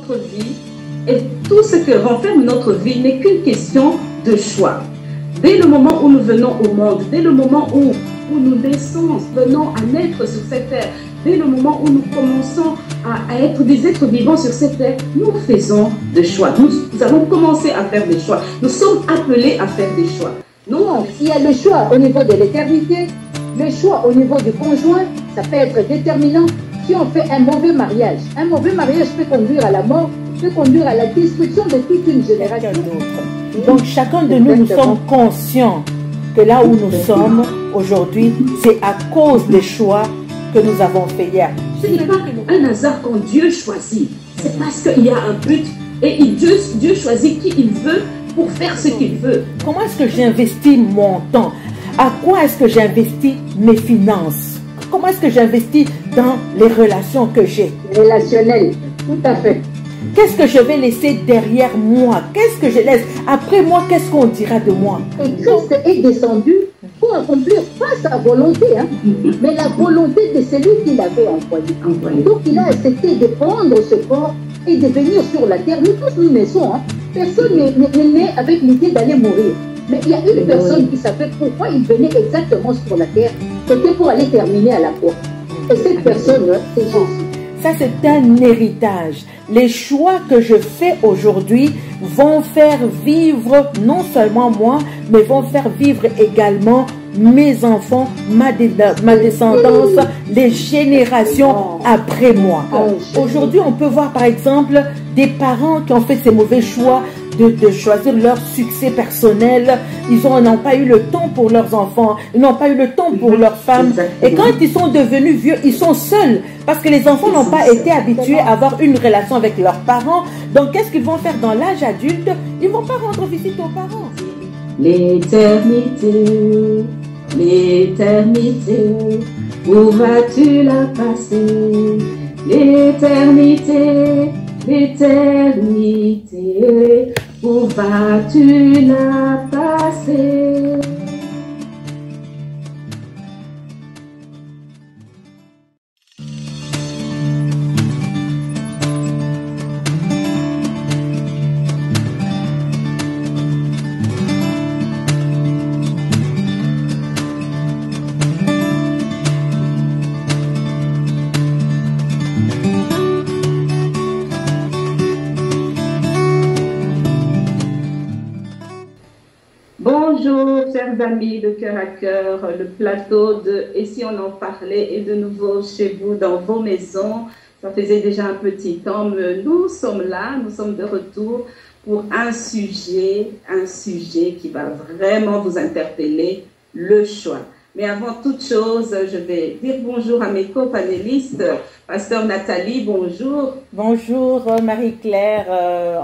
notre vie et tout ce que renferme notre vie n'est qu'une question de choix. Dès le moment où nous venons au monde, dès le moment où nous naissons, venons à naître sur cette terre, dès le moment où nous commençons à être des êtres vivants sur cette terre, nous faisons des choix. Nous allons commencer à faire des choix. Nous sommes appelés à faire des choix. Non, il y a le choix au niveau de l'éternité, le choix au niveau du conjoint, ça peut être déterminant. Si on fait un mauvais mariage peut conduire à la mort, peut conduire à la destruction de toute une génération. Donc chacun de nous, nous sommes conscients que là où nous sommes aujourd'hui, c'est à cause des choix que nous avons fait hier. Ce n'est pas un hasard quand Dieu choisit. C'est parce qu'il y a un but et Dieu choisit qui il veut pour faire ce qu'il veut. Comment est-ce que j'investis mon temps? À quoi est-ce que j'investis mes finances? Comment est-ce que j'investis dans les relations que j'ai? Relationnelles, tout à fait. Qu'est-ce que je vais laisser derrière moi? Qu'est-ce que je laisse? Après moi, qu'est-ce qu'on dira de moi? Et Christ est descendu pour accomplir pas sa volonté, mais la volonté de celui qui l'avait envoyé. Donc il a accepté de prendre ce corps et de venir sur la terre. Nous tous nous naissons. Personne n'est né avec l'idée d'aller mourir. Mais il y a une personne qui savait pourquoi il venait exactement sur la terre. C'était pour aller terminer à la croix. Et cette personne, c'est Jésus. Ça, c'est un héritage. Les choix que je fais aujourd'hui vont faire vivre non seulement moi, mais vont faire vivre également mes enfants, ma descendance, les générations après moi. Aujourd'hui, on peut voir par exemple des parents qui ont fait ces mauvais choix de choisir leur succès personnel. Ils n'ont pas eu le temps pour leurs enfants, ils n'ont pas eu le temps pour leurs femmes. Exactement. Et quand ils sont devenus vieux, ils sont seuls parce que les enfants n'ont pas été habitués à avoir une relation avec leurs parents. Donc, qu'est-ce qu'ils vont faire dans l'âge adulte? Ils ne vont pas rendre visite aux parents. L'éternité, l'éternité, où vas-tu la passer? L'éternité, l'éternité, où vas-tu la passer? Bonjour, chers amis de Cœur à Cœur, le plateau de « Et si on en parlait » est de nouveau chez vous, dans vos maisons. Ça faisait déjà un petit temps, mais nous sommes là, nous sommes de retour pour un sujet qui va vraiment vous interpeller, le choix. Mais avant toute chose, je vais dire bonjour à mes co-panélistes. Pasteur Nathalie, bonjour. Bonjour Marie-Claire,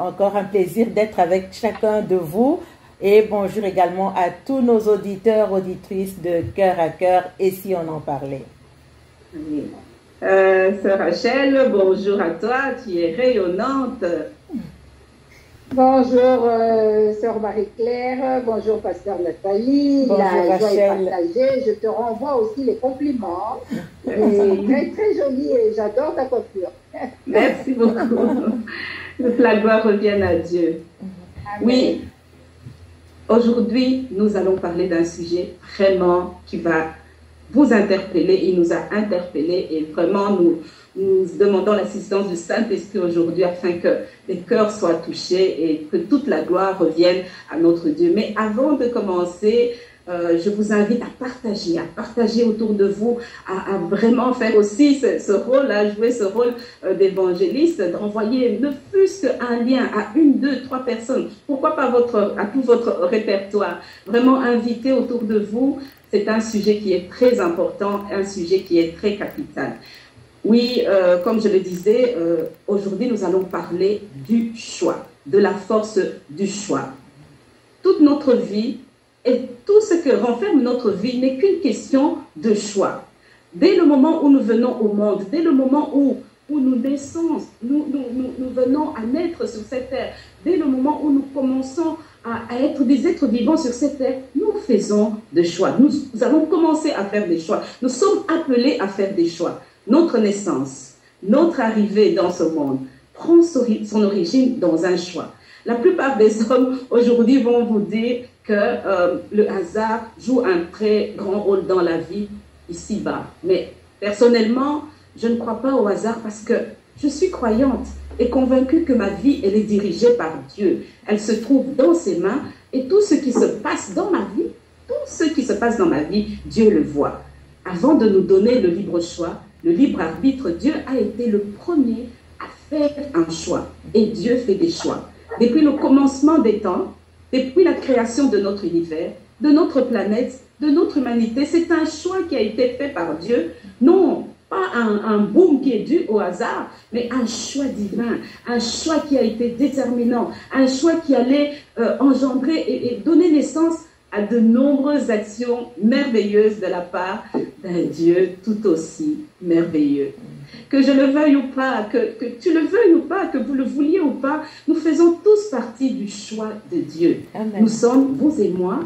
encore un plaisir d'être avec chacun de vous. Et bonjour également à tous nos auditeurs, auditrices de Cœur à Cœur, et si on en parlait. Oui. Sœur Rachel, bonjour à toi, tu es rayonnante. Bonjour Sœur Marie-Claire, bonjour Pasteur Nathalie. Bonjour, la joie est Rachel. partagée. Je te renvoie aussi les compliments. Et très très jolie et j'adore ta coiffure. Merci beaucoup. Que la gloire revienne à Dieu. Amen. Oui. Aujourd'hui, nous allons parler d'un sujet vraiment qui va vous interpeller. Il nous a interpellés et vraiment nous demandons l'assistance du Saint-Esprit aujourd'hui afin que les cœurs soient touchés et que toute la gloire revienne à notre Dieu. Mais avant de commencer, je vous invite à partager autour de vous, à vraiment faire aussi ce rôle, à jouer ce rôle d'évangéliste, d'envoyer ne fût-ce qu'un lien à 1, 2, 3 personnes. Pourquoi pas à tout votre répertoire. Vraiment inviter autour de vous. C'est un sujet qui est très important, un sujet qui est très capital. Oui, comme je le disais, aujourd'hui nous allons parler du choix, de la force du choix. Toute notre vie et tout ce que renferme notre vie n'est qu'une question de choix. Dès le moment où nous venons au monde, dès le moment où nous naissons, nous venons à naître sur cette terre, dès le moment où nous commençons à être des êtres vivants sur cette terre, nous faisons des choix. Nous allons commencer à faire des choix. Nous sommes appelés à faire des choix. Notre naissance, notre arrivée dans ce monde, prend son origine dans un choix. La plupart des hommes aujourd'hui vont vous dire que le hasard joue un très grand rôle dans la vie ici-bas. Mais personnellement, je ne crois pas au hasard parce que je suis croyante et convaincue que ma vie, elle est dirigée par Dieu. Elle se trouve dans ses mains et tout ce qui se passe dans ma vie, Dieu le voit. Avant de nous donner le libre choix, le libre arbitre, Dieu a été le premier à faire un choix. Et Dieu fait des choix. Depuis le commencement des temps, depuis la création de notre univers, de notre planète, de notre humanité, c'est un choix qui a été fait par Dieu. Non, pas un boom qui est dû au hasard, mais un choix divin, un choix qui a été déterminant, un choix qui allait engendrer et donner naissance à de nombreuses actions merveilleuses de la part d'un Dieu tout aussi merveilleux. Que je le veuille ou pas, que tu le veuilles ou pas, que vous le vouliez ou pas, nous faisons tous partie du choix de Dieu. Amen. Nous sommes, vous et moi,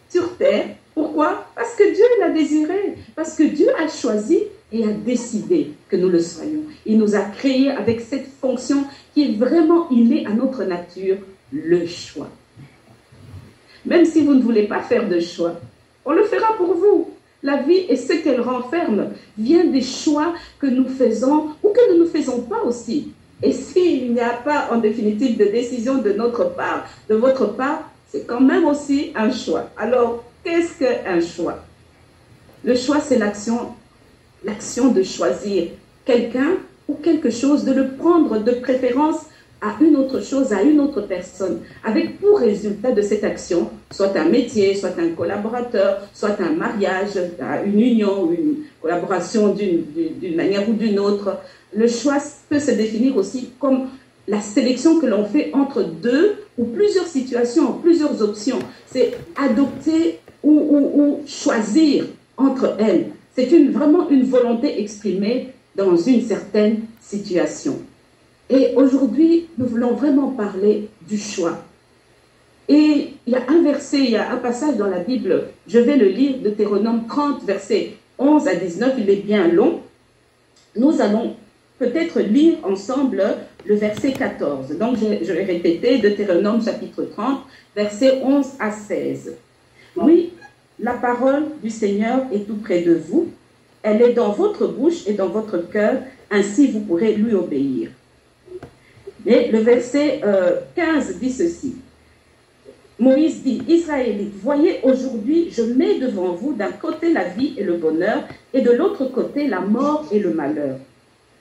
sur terre. Pourquoi? Parce que Dieu l'a désiré, parce que Dieu a choisi et a décidé que nous le soyons. Il nous a créés avec cette fonction qui est vraiment innée à notre nature, le choix. Même si vous ne voulez pas faire de choix, on le fera pour vous. La vie et ce qu'elle renferme vient des choix que nous faisons ou que nous ne faisons pas aussi. Et s'il n'y a pas en définitive de décision de notre part, de votre part, c'est quand même aussi un choix. Alors, qu'est-ce qu'un choix? Le choix, c'est l'action de choisir quelqu'un ou quelque chose, de le prendre de préférence à une autre chose, à une autre personne, avec pour résultat de cette action, soit un métier, soit un collaborateur, soit un mariage, une union, une collaboration d'une manière ou d'une autre. Le choix peut se définir aussi comme la sélection que l'on fait entre deux ou plusieurs situations, plusieurs options. C'est adopter ou choisir entre elles. C'est vraiment une volonté exprimée dans une certaine situation. Et aujourd'hui, nous voulons vraiment parler du choix. Et il y a un verset, il y a un passage dans la Bible, je vais le lire, Deutéronome 30, versets 11 à 19, il est bien long. Nous allons peut-être lire ensemble le verset 14. Donc, je vais répéter, Deutéronome chapitre 30, versets 11 à 16. Oui, la parole du Seigneur est tout près de vous. Elle est dans votre bouche et dans votre cœur, ainsi vous pourrez lui obéir. Et le verset 15 dit ceci. Moïse dit, Israélites, voyez aujourd'hui, je mets devant vous d'un côté la vie et le bonheur, et de l'autre côté la mort et le malheur.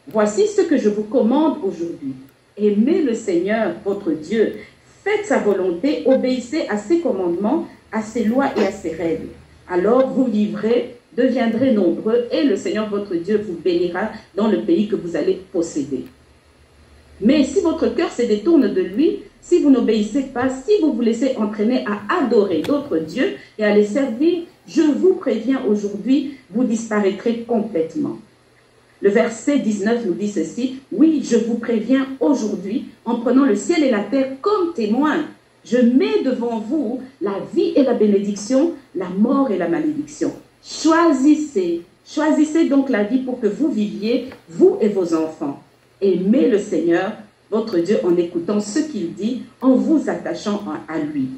Voici ce que je vous commande aujourd'hui. Aimez le Seigneur, votre Dieu, faites sa volonté, obéissez à ses commandements, à ses lois et à ses règles. Alors vous vivrez, deviendrez nombreux, et le Seigneur, votre Dieu, vous bénira dans le pays que vous allez posséder. Mais si votre cœur se détourne de lui, si vous n'obéissez pas, si vous vous laissez entraîner à adorer d'autres dieux et à les servir, je vous préviens aujourd'hui, vous disparaîtrez complètement. Le verset 19 nous dit ceci, oui, je vous préviens aujourd'hui, en prenant le ciel et la terre comme témoins, je mets devant vous la vie et la bénédiction, la mort et la malédiction. Choisissez donc la vie pour que vous viviez, vous et vos enfants. Aimez le Seigneur, votre Dieu, en écoutant ce qu'il dit, en vous attachant à lui.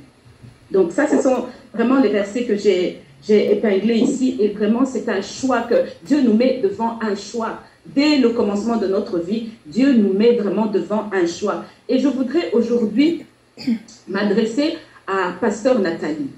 Donc ça, ce sont vraiment les versets que j'ai épinglés ici. Et vraiment, c'est un choix que Dieu nous met devant un choix. Dès le commencement de notre vie, Dieu nous met vraiment devant un choix. Et je voudrais aujourd'hui m'adresser à Pasteur Nathalie.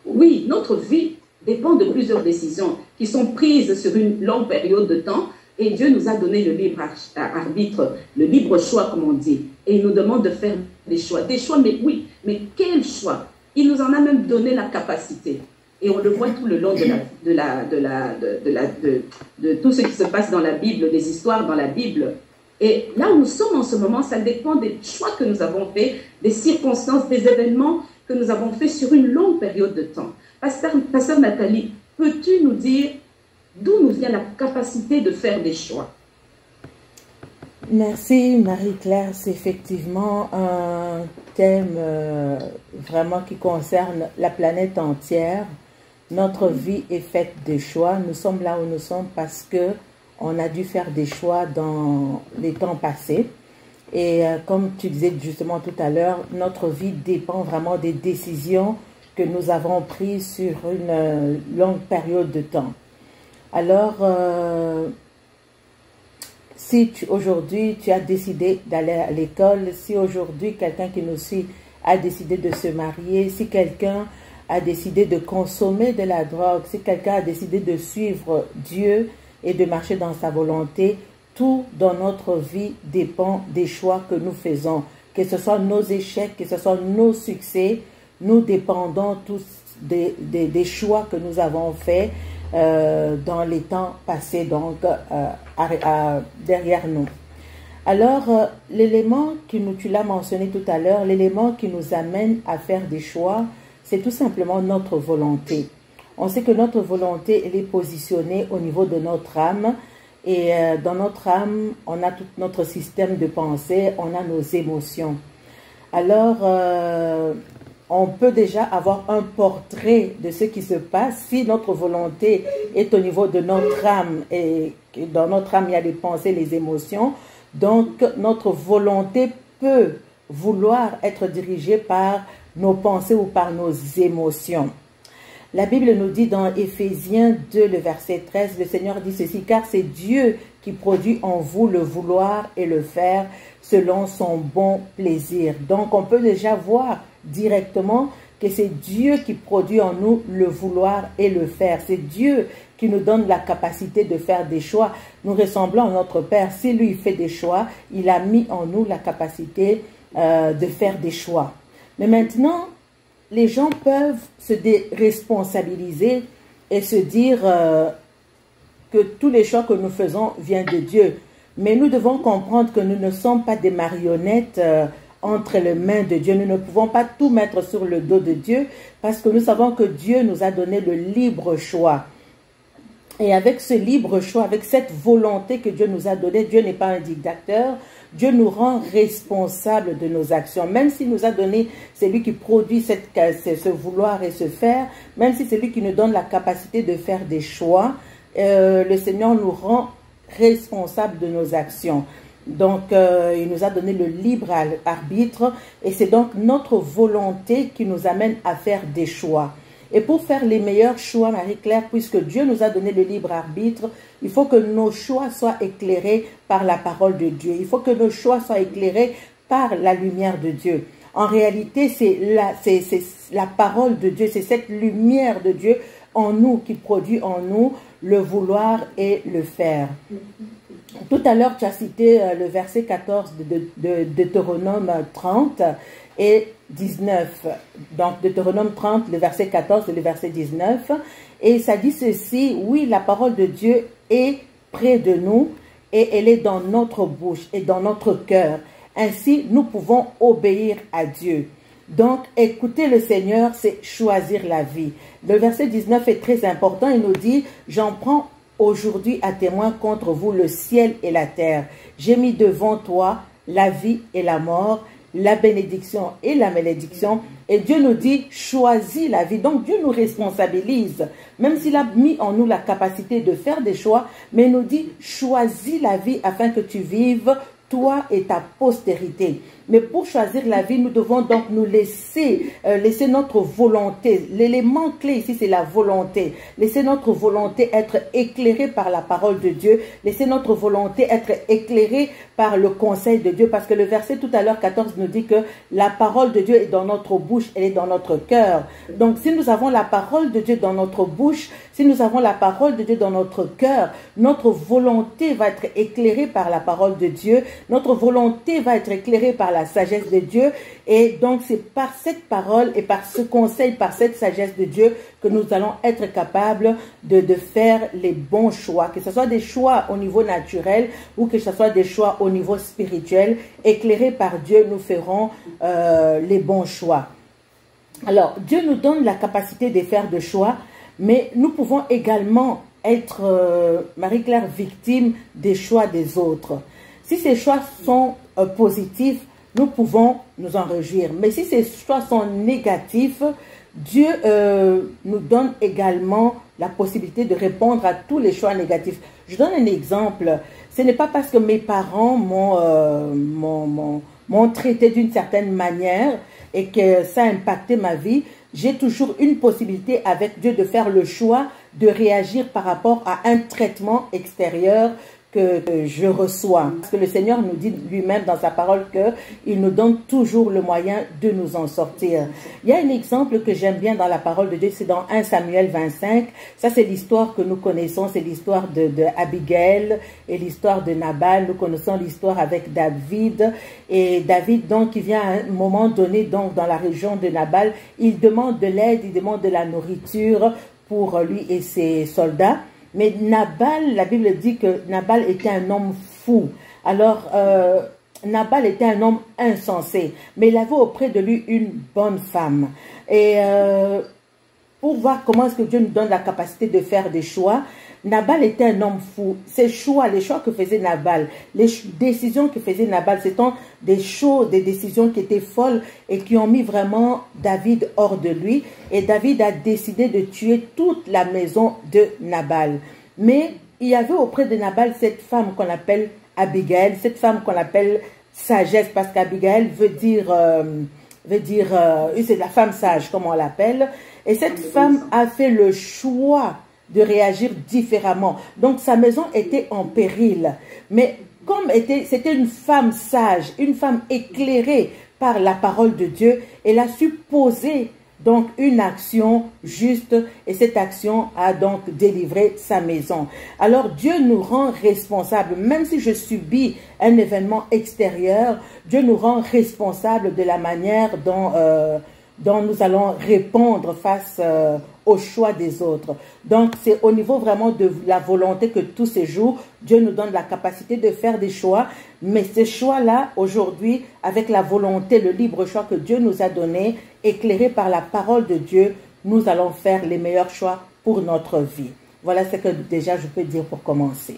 Oui, notre vie dépend de plusieurs décisions qui sont prises sur une longue période de temps. Et Dieu nous a donné le libre arbitre, le libre choix, comme on dit. Et il nous demande de faire des choix. Des choix, mais oui, mais quel choix? Il nous en a même donné la capacité. Et on le voit tout le long de tout ce qui se passe dans la Bible, des histoires dans la Bible. Et là où nous sommes en ce moment, ça dépend des choix que nous avons faits, des circonstances, des événements que nous avons faits sur une longue période de temps. Pasteur Nathalie, peux-tu nous dire d'où nous vient la capacité de faire des choix? Merci Marie-Claire, c'est effectivement un thème vraiment qui concerne la planète entière. Notre vie est faite de choix. Nous sommes là où nous sommes parce que on a dû faire des choix dans les temps passés. Et comme tu disais justement tout à l'heure, notre vie dépend vraiment des décisions que nous avons prises sur une longue période de temps. Alors, si aujourd'hui tu as décidé d'aller à l'école, si aujourd'hui quelqu'un qui nous suit a décidé de se marier, si quelqu'un a décidé de consommer de la drogue, si quelqu'un a décidé de suivre Dieu et de marcher dans sa volonté, tout dans notre vie dépend des choix que nous faisons. Que ce soit nos échecs, que ce soit nos succès, nous dépendons tous des choix que nous avons faits dans les temps passés, donc derrière nous. Alors, l'élément tu l'as mentionné tout à l'heure, l'élément qui nous amène à faire des choix, c'est tout simplement notre volonté. On sait que notre volonté, elle est positionnée au niveau de notre âme. Et dans notre âme, on a tout notre système de pensée, on a nos émotions. Alors, on peut déjà avoir un portrait de ce qui se passe si notre volonté est au niveau de notre âme. Et dans notre âme, il y a les pensées, les émotions. Donc, notre volonté peut vouloir être dirigée par nos pensées ou par nos émotions. La Bible nous dit dans Éphésiens 2, le verset 13, le Seigneur dit ceci, car c'est Dieu qui produit en vous le vouloir et le faire selon son bon plaisir. Donc, on peut déjà voir directement que c'est Dieu qui produit en nous le vouloir et le faire. C'est Dieu qui nous donne la capacité de faire des choix. Nous ressemblons à notre Père. Si lui fait des choix, il a mis en nous la capacité de faire des choix. Mais maintenant, les gens peuvent se déresponsabiliser et se dire que tous les choix que nous faisons viennent de Dieu. Mais nous devons comprendre que nous ne sommes pas des marionnettes entre les mains de Dieu. Nous ne pouvons pas tout mettre sur le dos de Dieu parce que nous savons que Dieu nous a donné le libre choix. Et avec ce libre choix, avec cette volonté que Dieu nous a donnée, Dieu n'est pas un dictateur. Dieu nous rend responsables de nos actions. Même s'il nous a donné, c'est lui qui produit ce vouloir et ce faire, même si c'est lui qui nous donne la capacité de faire des choix, le Seigneur nous rend responsables de nos actions. Donc, il nous a donné le libre arbitre et c'est donc notre volonté qui nous amène à faire des choix. Et pour faire les meilleurs choix, Marie-Claire, puisque Dieu nous a donné le libre arbitre, il faut que nos choix soient éclairés par la parole de Dieu. Il faut que nos choix soient éclairés par la lumière de Dieu. En réalité, c'est la parole de Dieu, c'est cette lumière de Dieu en nous qui produit en nous le vouloir et le faire. Tout à l'heure, tu as cité le verset 14 de Deutéronome 30 et 19. Donc, Deutéronome 30, le verset 14 et le verset 19. Et ça dit ceci, oui, la parole de Dieu est près de nous et elle est dans notre bouche et dans notre cœur. Ainsi, nous pouvons obéir à Dieu. Donc, écouter le Seigneur, c'est choisir la vie. Le verset 19 est très important. Il nous dit, j'en prends aujourd'hui à témoin contre vous le ciel et la terre. J'ai mis devant toi la vie et la mort, la bénédiction et la malédiction. Et Dieu nous dit, choisis la vie. Donc Dieu nous responsabilise. Même s'il a mis en nous la capacité de faire des choix, mais il nous dit, choisis la vie afin que tu vives, toi et ta postérité. Mais pour choisir la vie, nous devons donc nous laisser notre volonté. L'élément clé ici, c'est la volonté. Laisser notre volonté être éclairée par la parole de Dieu. Laisser notre volonté être éclairée par le conseil de Dieu. Parce que le verset tout à l'heure 14 nous dit que la parole de Dieu est dans notre bouche, elle est dans notre cœur. Donc si nous avons la parole de Dieu dans notre bouche, si nous avons la parole de Dieu dans notre cœur, notre volonté va être éclairée par la parole de Dieu. Notre volonté va être éclairée par la sagesse de Dieu. Et donc c'est par cette parole et par ce conseil, par cette sagesse de Dieu que nous allons être capables de faire les bons choix. Que ce soit des choix au niveau naturel ou que ce soit des choix au niveau spirituel. Éclairés par Dieu, nous ferons les bons choix. Alors Dieu nous donne la capacité de faire des choix, mais nous pouvons également être, Marie-Claire, victime des choix des autres. Si ces choix sont positifs, nous pouvons nous en réjouir. Mais si ces choix sont négatifs, Dieu nous donne également la possibilité de répondre à tous les choix négatifs. Je donne un exemple. Ce n'est pas parce que mes parents m'ont traité d'une certaine manière et que ça a impacté ma vie. J'ai toujours une possibilité avec Dieu de faire le choix de réagir par rapport à un traitement extérieur que je reçois. Parce que le Seigneur nous dit lui-même dans sa parole qu'il nous donne toujours le moyen de nous en sortir. Il y a un exemple que j'aime bien dans la parole de Dieu, c'est dans 1 Samuel 25. Ça, c'est l'histoire que nous connaissons, c'est l'histoire de Abigail et l'histoire de Nabal. Nous connaissons l'histoire avec David. Et David, donc, qui vient à un moment donné, donc, dans la région de Nabal, il demande de l'aide, il demande de la nourriture pour lui et ses soldats. Mais Nabal, la Bible dit que Nabal était un homme fou. Alors, Nabal était un homme insensé, mais il avait auprès de lui une bonne femme. Et pour voir comment est-ce que Dieu nous donne la capacité de faire des choix, Nabal était un homme fou. Ses choix, les choix que faisait Nabal, les décisions que faisait Nabal, c'était des décisions qui étaient folles et qui ont mis vraiment David hors de lui. Et David a décidé de tuer toute la maison de Nabal. Mais il y avait auprès de Nabal cette femme qu'on appelle Abigail, cette femme qu'on appelle sagesse, parce qu'Abigail veut dire c'est la femme sage, comme on l'appelle. Et cette femme a fait le choix de réagir différemment. Donc sa maison était en péril. Mais comme c'était une femme sage, une femme éclairée par la parole de Dieu, elle a su poser donc une action juste et cette action a donc délivré sa maison. Alors Dieu nous rend responsables, même si je subis un événement extérieur, Dieu nous rend responsables de la manière dont nous allons répondre face au choix des autres. Donc, c'est au niveau vraiment de la volonté que tout se joue. Dieu nous donne la capacité de faire des choix, mais ces choix-là, aujourd'hui, avec la volonté, le libre choix que Dieu nous a donné, éclairé par la parole de Dieu, nous allons faire les meilleurs choix pour notre vie. Voilà ce que déjà je peux dire pour commencer.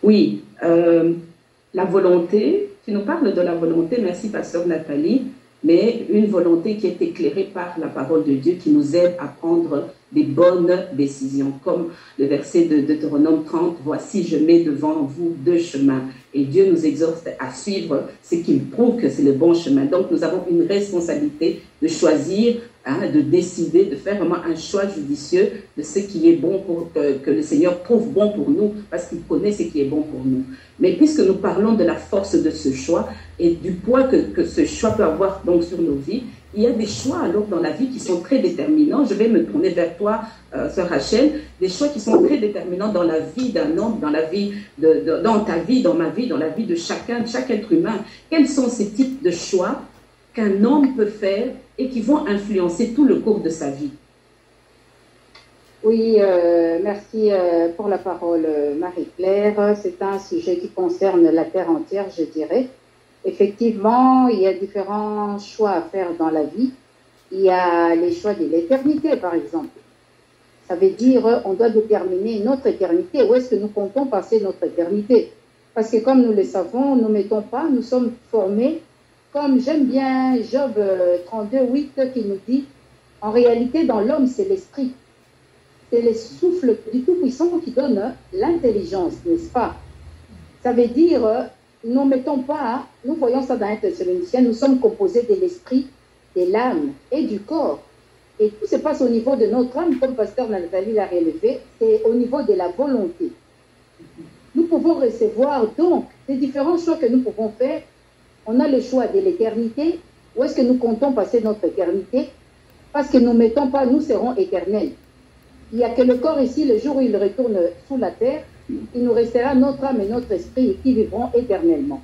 Oui, la volonté, tu nous parles de la volonté, merci Pasteur Nathalie, mais une volonté qui est éclairée par la parole de Dieu, qui nous aide à prendre des bonnes décisions. Comme le verset de Deutéronome 30, « Voici, je mets devant vous deux chemins. » Et Dieu nous exhorte à suivre ce qu'il prouve que c'est le bon chemin. Donc, nous avons une responsabilité de choisir, de décider, de faire vraiment un choix judicieux de ce qui est bon, pour que le Seigneur trouve bon pour nous, parce qu'il connaît ce qui est bon pour nous. Mais puisque nous parlons de la force de ce choix et du poids que ce choix peut avoir donc sur nos vies, il y a des choix alors dans la vie qui sont très déterminants. Je vais me tourner vers toi, Sœur Rachel, des choix qui sont très déterminants dans la vie d'un homme, dans la vie dans ta vie, dans ma vie, dans la vie de chaque être humain. Quels sont ces types de choix qu'un homme peut faire et qui vont influencer tout le cours de sa vie? Oui, merci pour la parole, Marie-Claire. C'est un sujet qui concerne la terre entière, je dirais. Effectivement, il y a différents choix à faire dans la vie. Il y a les choix de l'éternité, par exemple. Ça veut dire on doit déterminer notre éternité. Où est-ce que nous comptons passer notre éternité? Parce que comme nous le savons, nous ne mettons pas, nous sommes formés. Comme j'aime bien Job 32:8 qui nous dit, en réalité, dans l'homme, c'est l'esprit. C'est le souffle du Tout-Puissant qui donne l'intelligence, n'est-ce pas? Ça veut dire, nous ne mettons pas, nous voyons ça dans un Thessaloniciens, nous sommes composés de l'esprit, de l'âme et du corps. Et tout se passe au niveau de notre âme, comme Pasteur Nathalie l'a relevé, c'est au niveau de la volonté. Nous pouvons recevoir donc les différents choix que nous pouvons faire. On a le choix de l'éternité. Où est-ce que nous comptons passer notre éternité? Parce que nous ne mettons pas, nous serons éternels. Il n'y a que le corps ici, le jour où il retourne sous la terre, il nous restera notre âme et notre esprit qui vivront éternellement.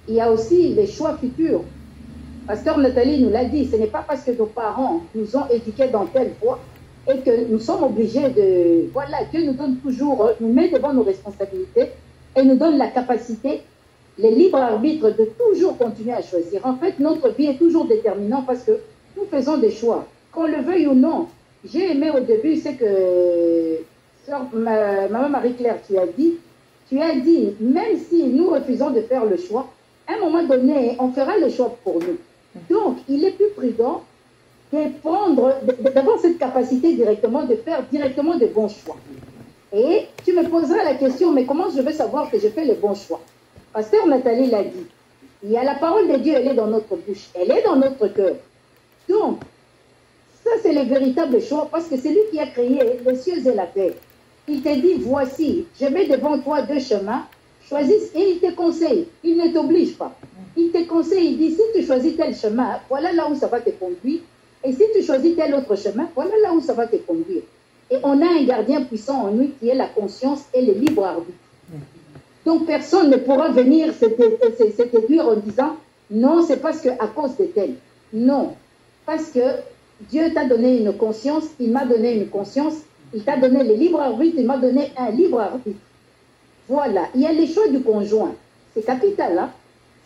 Il y a aussi les choix futurs. Pasteur Nathalie nous l'a dit, ce n'est pas parce que nos parents nous ont éduqués dans telle voie et que nous sommes obligés de... Voilà, Dieu nous donne toujours, nous met devant nos responsabilités et nous donne la capacité, le libre arbitre de toujours continuer à choisir. En fait, notre vie est toujours déterminante parce que nous faisons des choix. Qu'on le veuille ou non, j'ai aimé au début, c'est que, Maman Marie-Claire, tu as dit, même si nous refusons de faire le choix, À un moment donné, on fera le choix pour nous. Donc, il est plus prudent d'avoir cette capacité directement, de faire directement de bons choix. Et tu me poseras la question, mais comment je veux savoir que je fais le bon choix? Pasteur Nathalie l'a dit. Il y a la parole de Dieu, elle est dans notre bouche, elle est dans notre cœur. Donc, ça c'est le véritable choix, parce que c'est lui qui a créé les cieux et la terre. Il te dit, voici, je mets devant toi deux chemins, choisis, et il te conseille, il ne t'oblige pas. Il te conseille, il dit, si tu choisis tel chemin, voilà là où ça va te conduire. Et si tu choisis tel autre chemin, voilà là où ça va te conduire. Et on a un gardien puissant en nous qui est la conscience et le libre arbitre. Donc personne ne pourra venir se séduire en disant, non, c'est parce que à cause de tel. Non, parce que Dieu t'a donné une conscience, il m'a donné une conscience, il t'a donné le libre arbitre, il m'a donné un libre arbitre. Voilà, il y a les choix du conjoint. C'est capital, hein?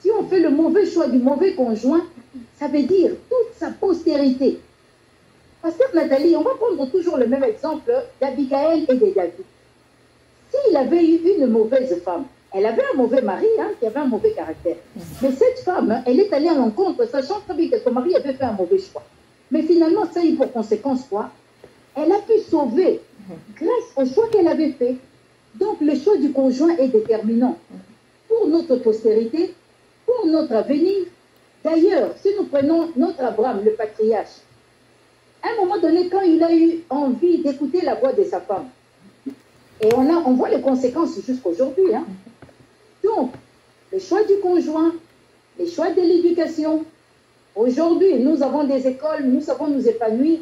Si on fait le mauvais choix du mauvais conjoint, ça veut dire toute sa postérité. Pasteur Nathalie, on va prendre toujours le même exemple d'Abigaël et de David. S'il avait eu une mauvaise femme, elle avait un mauvais mari, hein, qui avait un mauvais caractère. Mais cette femme, elle est allée à l'encontre, sachant très bien que son mari avait fait un mauvais choix. Mais finalement, ça a eu pour conséquence quoi? Elle a pu sauver grâce au choix qu'elle avait fait. Donc le choix du conjoint est déterminant pour notre postérité, pour notre avenir. D'ailleurs, si nous prenons notre Abraham, le patriarche, à un moment donné, quand il a eu envie d'écouter la voix de sa femme, et on voit les conséquences jusqu'aujourd'hui. Hein. Donc, le choix du conjoint, les choix de l'éducation. Aujourd'hui, nous avons des écoles, nous savons nous épanouir.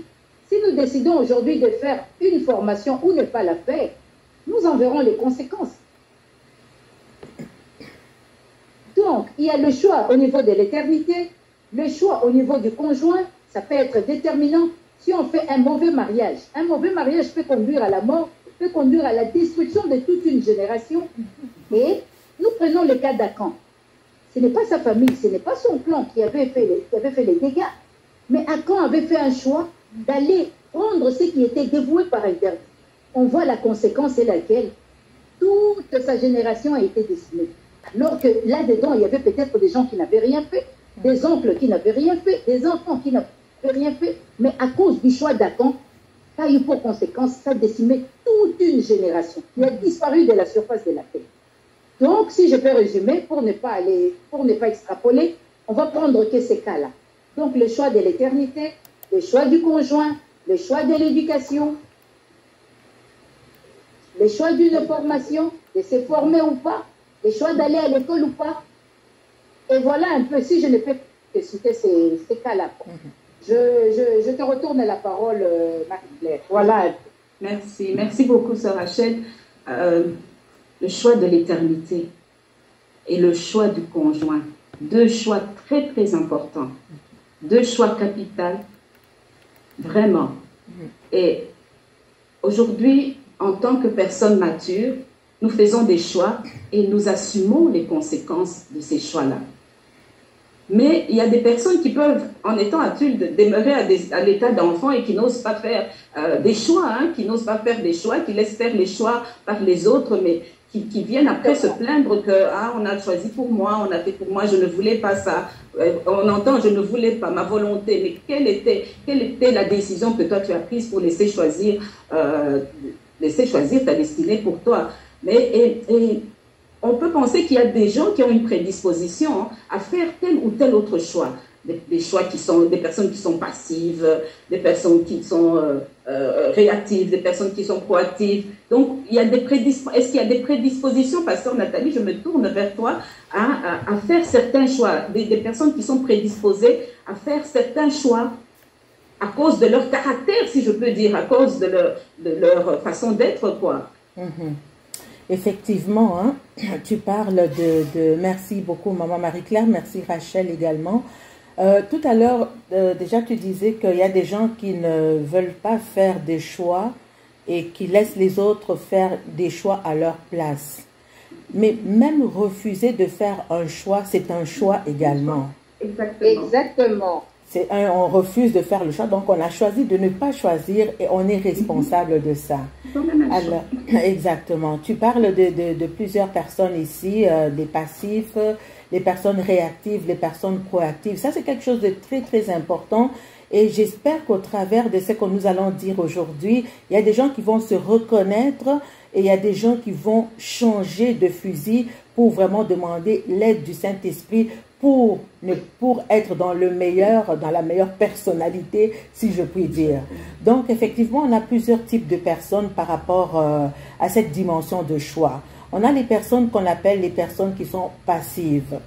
Si nous décidons aujourd'hui de faire une formation ou ne pas la faire, nous en verrons les conséquences. Donc, il y a le choix au niveau de l'éternité, le choix au niveau du conjoint, ça peut être déterminant. Si on fait un mauvais mariage peut conduire à la mort, peut conduire à la destruction de toute une génération. Et nous prenons le cas d'Akan. Ce n'est pas sa famille, ce n'est pas son clan qui avait fait les dégâts, mais Akan avait fait un choix d'aller prendre ce qui était dévoué par interdit. On voit la conséquence, c'est laquelle toute sa génération a été décimée. Alors que là-dedans, il y avait peut-être des gens qui n'avaient rien fait, des oncles qui n'avaient rien fait, des enfants qui n'avaient rien fait, mais à cause du choix d'Akan, ça a eu pour conséquence, ça a décimé toute une génération qui a disparu de la surface de la terre. Donc, si je peux résumer, pour ne pas extrapoler, on va prendre que ces cas-là. Donc, le choix de l'éternité, le choix du conjoint, le choix de l'éducation, le choix d'une formation, de se former ou pas, le choix d'aller à l'école ou pas. Et voilà un peu, si je ne peux que citer ces cas-là. Je te retourne la parole, Marie-Claire. Voilà. Merci beaucoup, Sœur Rachel. Le choix de l'éternité et le choix du conjoint, deux choix très très importants, deux choix capitaux, vraiment. Et aujourd'hui, en tant que personnes matures, nous faisons des choix et nous assumons les conséquences de ces choix-là. Mais il y a des personnes qui peuvent, en étant adultes, demeurer à l'état d'enfant et qui n'osent pas faire des choix, hein, qui n'osent pas faire des choix, qui laissent faire les choix par les autres, mais qui viennent après se plaindre que on a choisi pour moi, on a fait pour moi, je ne voulais pas ça. On entend, je ne voulais pas, ma volonté. Mais quelle était la décision que toi tu as prise pour laisser choisir ta destinée pour toi? Mais on peut penser qu'il y a des gens qui ont une prédisposition à faire tel ou tel autre choix. Des choix qui sont, des personnes qui sont passives, des personnes qui sont réactives, des personnes qui sont proactives. Donc, est-ce qu'il y a des prédispositions, Pasteur Nathalie, je me tourne vers toi, à faire certains choix, des personnes qui sont prédisposées à faire certains choix à cause de leur caractère, si je peux dire, à cause de leur façon d'être, quoi. Effectivement, hein, tu parles de... Merci beaucoup, Maman Marie-Claire, merci Rachel également. Tout à l'heure, déjà tu disais qu'il y a des gens qui ne veulent pas faire des choix et qui laissent les autres faire des choix à leur place. Mais même refuser de faire un choix, c'est un choix également. Exactement. On refuse de faire le choix, donc on a choisi de ne pas choisir et on est responsable de ça. Alors, exactement. Tu parles de plusieurs personnes ici, des passifs, les personnes réactives, les personnes proactives. Ça, c'est quelque chose de très, très important. Et j'espère qu'au travers de ce que nous allons dire aujourd'hui, il y a des gens qui vont se reconnaître et il y a des gens qui vont changer de fusil pour vraiment demander l'aide du Saint-Esprit pour être dans le meilleur, dans la meilleure personnalité, si je puis dire. Donc, effectivement, on a plusieurs types de personnes par rapport à cette dimension de choix. On a les personnes qu'on appelle les personnes qui sont passives.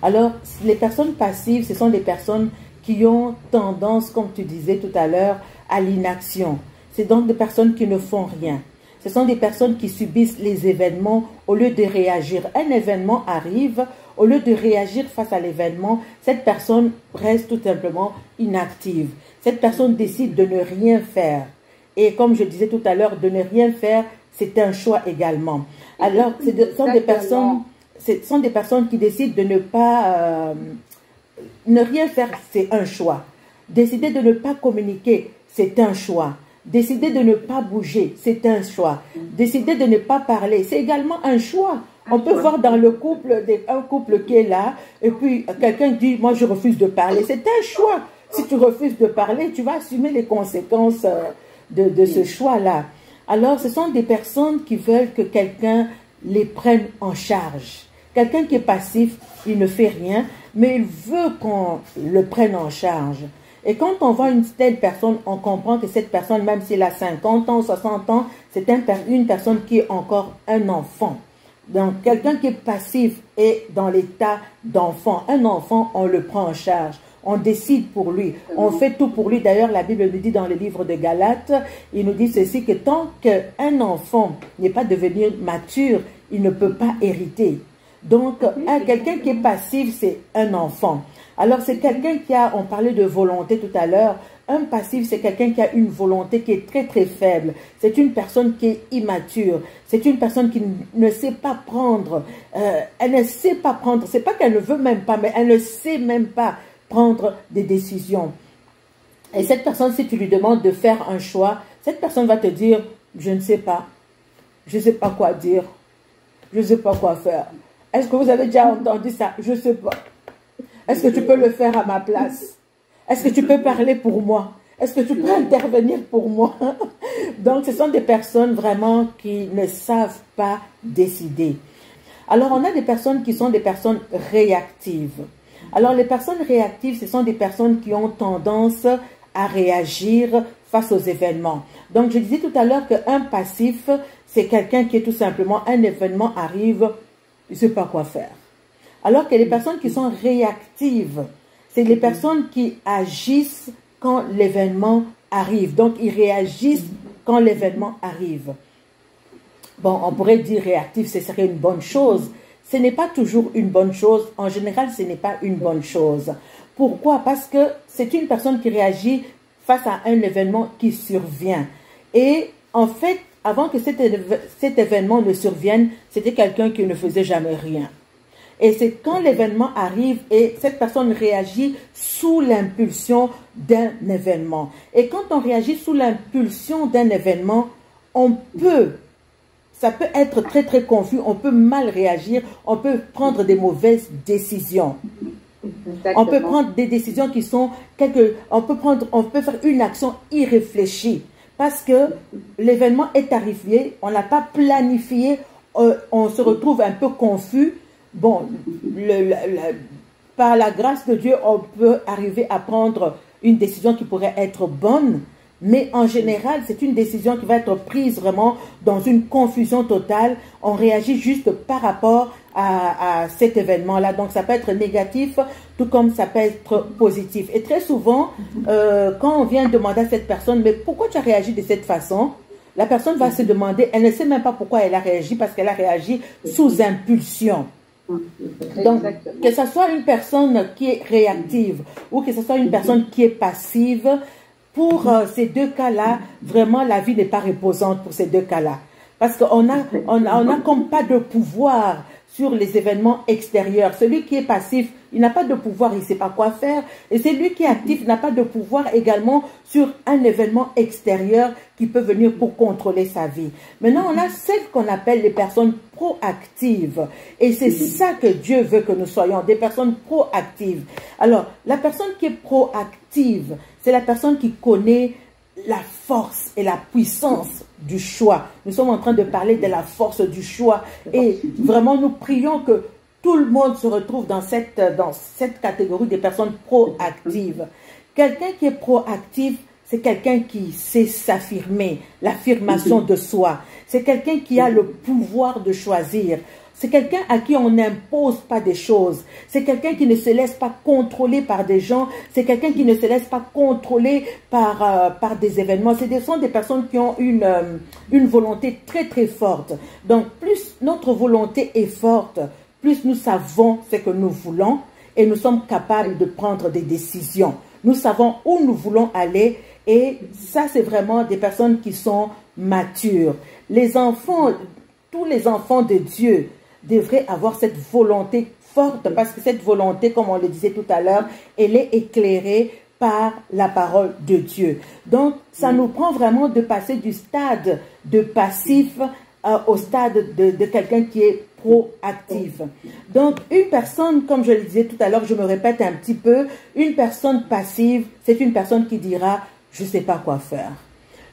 Alors, les personnes passives, ce sont des personnes qui ont tendance, comme tu disais tout à l'heure, à l'inaction. C'est donc des personnes qui ne font rien. Ce sont des personnes qui subissent les événements au lieu de réagir. Un événement arrive, au lieu de réagir face à l'événement, cette personne reste tout simplement inactive. Cette personne décide de ne rien faire. Et comme je disais tout à l'heure, de ne rien faire, c'est un choix également. Alors, ce sont des personnes qui décident de ne pas... ne rien faire, c'est un choix. Décider de ne pas communiquer, c'est un choix. Décider de ne pas bouger, c'est un choix. Décider de ne pas parler, c'est également un choix. On peut voir dans le couple, un couple qui est là, et puis quelqu'un dit, moi je refuse de parler. C'est un choix. Si tu refuses de parler, tu vas assumer les conséquences de ce choix-là. Alors, ce sont des personnes qui veulent que quelqu'un les prenne en charge. Quelqu'un qui est passif, il ne fait rien, mais il veut qu'on le prenne en charge. Et quand on voit une telle personne, on comprend que cette personne, même si elle a 50 ans, 60 ans, c'est une personne qui est encore un enfant. Donc, quelqu'un qui est passif est dans l'état d'enfant. Un enfant, on le prend en charge. On décide pour lui. On fait tout pour lui. D'ailleurs, la Bible nous dit dans le livre de Galates, il nous dit ceci, que tant qu'un enfant n'est pas devenu mature, il ne peut pas hériter. Donc, quelqu'un qui est passif, c'est un enfant. Alors, c'est quelqu'un qui a, on parlait de volonté tout à l'heure, un passif, c'est quelqu'un qui a une volonté qui est très très faible. C'est une personne qui est immature. C'est une personne qui ne sait pas prendre. Elle ne sait pas prendre. C'est pas qu'elle ne veut même pas, mais elle ne sait même pas prendre des décisions. Et cette personne, si tu lui demandes de faire un choix, cette personne va te dire, je ne sais pas. Je ne sais pas quoi dire. Je ne sais pas quoi faire. Est-ce que vous avez déjà entendu ça? Je ne sais pas. Est-ce que tu peux le faire à ma place? Est-ce que tu peux parler pour moi? Est-ce que tu peux intervenir pour moi? Donc, ce sont des personnes vraiment qui ne savent pas décider. Alors, on a des personnes qui sont des personnes réactives. Alors, les personnes réactives, ce sont des personnes qui ont tendance à réagir face aux événements. Donc, je disais tout à l'heure qu'un passif, c'est quelqu'un qui est tout simplement, un événement arrive, il ne sait pas quoi faire. Alors que les personnes qui sont réactives, c'est les personnes qui agissent quand l'événement arrive. Donc, ils réagissent quand l'événement arrive. Bon, on pourrait dire réactif, ce serait une bonne chose. Ce n'est pas toujours une bonne chose. En général, ce n'est pas une bonne chose. Pourquoi? Parce que c'est une personne qui réagit face à un événement qui survient. Et en fait, avant que cet événement ne survienne, c'était quelqu'un qui ne faisait jamais rien. Et c'est quand l'événement arrive et cette personne réagit sous l'impulsion d'un événement. Et quand on réagit sous l'impulsion d'un événement, ça peut être très très confus, on peut mal réagir, on peut prendre des mauvaises décisions. Exactement. On peut prendre des décisions qui sont on peut faire une action irréfléchie parce que l'événement est arrivé, on n'a pas planifié, on se retrouve un peu confus. Bon, par la grâce de Dieu, on peut arriver à prendre une décision qui pourrait être bonne, mais en général, c'est une décision qui va être prise vraiment dans une confusion totale. On réagit juste par rapport à cet événement-là. Donc, ça peut être négatif, tout comme ça peut être positif. Et très souvent, quand on vient demander à cette personne, mais pourquoi tu as réagi de cette façon? La personne va se demander, elle ne sait même pas pourquoi elle a réagi, parce qu'elle a réagi sous impulsion. Donc, que ce soit une personne qui est réactive ou que ce soit une personne qui est passive, pour ces deux cas-là, vraiment, la vie n'est pas reposante pour ces deux cas-là. Parce qu'on n'a comme pas de pouvoir sur les événements extérieurs. Celui qui est passif, il n'a pas de pouvoir, il ne sait pas quoi faire. Et celui qui est actif n'a pas de pouvoir également sur un événement extérieur qui peut venir pour contrôler sa vie. Maintenant, on a celles qu'on appelle les personnes proactives. Et c'est ça que Dieu veut que nous soyons, des personnes proactives. Alors, la personne qui est proactive, c'est la personne qui connaît la force et la puissance du choix. Nous sommes en train de parler de la force du choix et vraiment nous prions que tout le monde se retrouve dans cette catégorie des personnes proactives. Quelqu'un qui est proactif, c'est quelqu'un qui sait s'affirmer, l'affirmation de soi. C'est quelqu'un qui a le pouvoir de choisir. C'est quelqu'un à qui on n'impose pas des choses. C'est quelqu'un qui ne se laisse pas contrôler par des gens. C'est quelqu'un qui ne se laisse pas contrôler par des événements. Ce sont des personnes qui ont une volonté très très forte. Donc plus notre volonté est forte, plus nous savons ce que nous voulons et nous sommes capables de prendre des décisions. Nous savons où nous voulons aller et ça c'est vraiment des personnes qui sont matures. Les enfants, tous les enfants de Dieu devrait avoir cette volonté forte parce que cette volonté, comme on le disait tout à l'heure, elle est éclairée par la parole de Dieu. Donc, ça nous prend vraiment de passer du stade de passif au stade de quelqu'un qui est proactif. Donc, une personne, comme je le disais tout à l'heure, je me répète un petit peu, une personne passive, c'est une personne qui dira « je ne sais pas quoi faire ».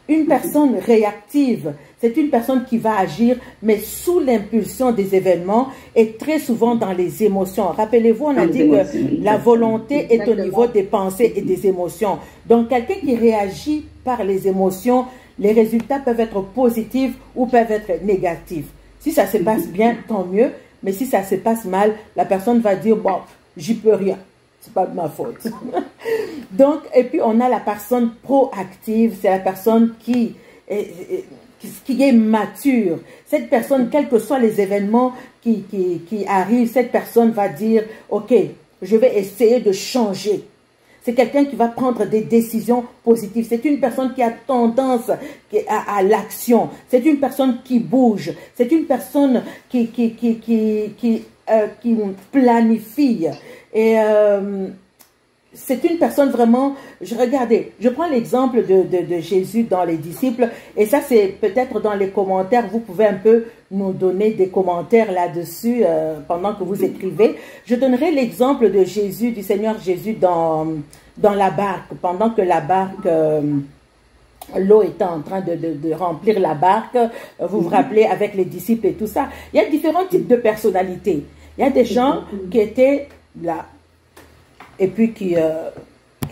Une personne réactive, c'est une personne qui va agir, mais sous l'impulsion des événements et très souvent dans les émotions. Rappelez-vous, on a dit que la volonté est au niveau des pensées et des émotions. Donc, quelqu'un qui réagit par les émotions, les résultats peuvent être positifs ou peuvent être négatifs. Si ça se passe bien, tant mieux. Mais si ça se passe mal, la personne va dire, bon, j'y peux rien. C'est pas de ma faute. Donc, et puis on a la personne proactive, c'est la personne qui est mature. Cette personne, quels que soient les événements qui arrivent, cette personne va dire, ok, je vais essayer de changer. C'est quelqu'un qui va prendre des décisions positives. C'est une personne qui a tendance à l'action. C'est une personne qui bouge. C'est une personne qui planifie. Et c'est une personne vraiment, regardez, je prends l'exemple de Jésus dans les disciples, et ça c'est peut-être dans les commentaires, vous pouvez un peu nous donner des commentaires là-dessus pendant que vous écrivez. Je donnerai l'exemple de Jésus, du Seigneur Jésus dans la barque, pendant que la barque... l'eau était en train de remplir la barque, vous vous rappelez, avec les disciples et tout ça. Il y a différents types de personnalités. Il y a des gens qui étaient là et puis qui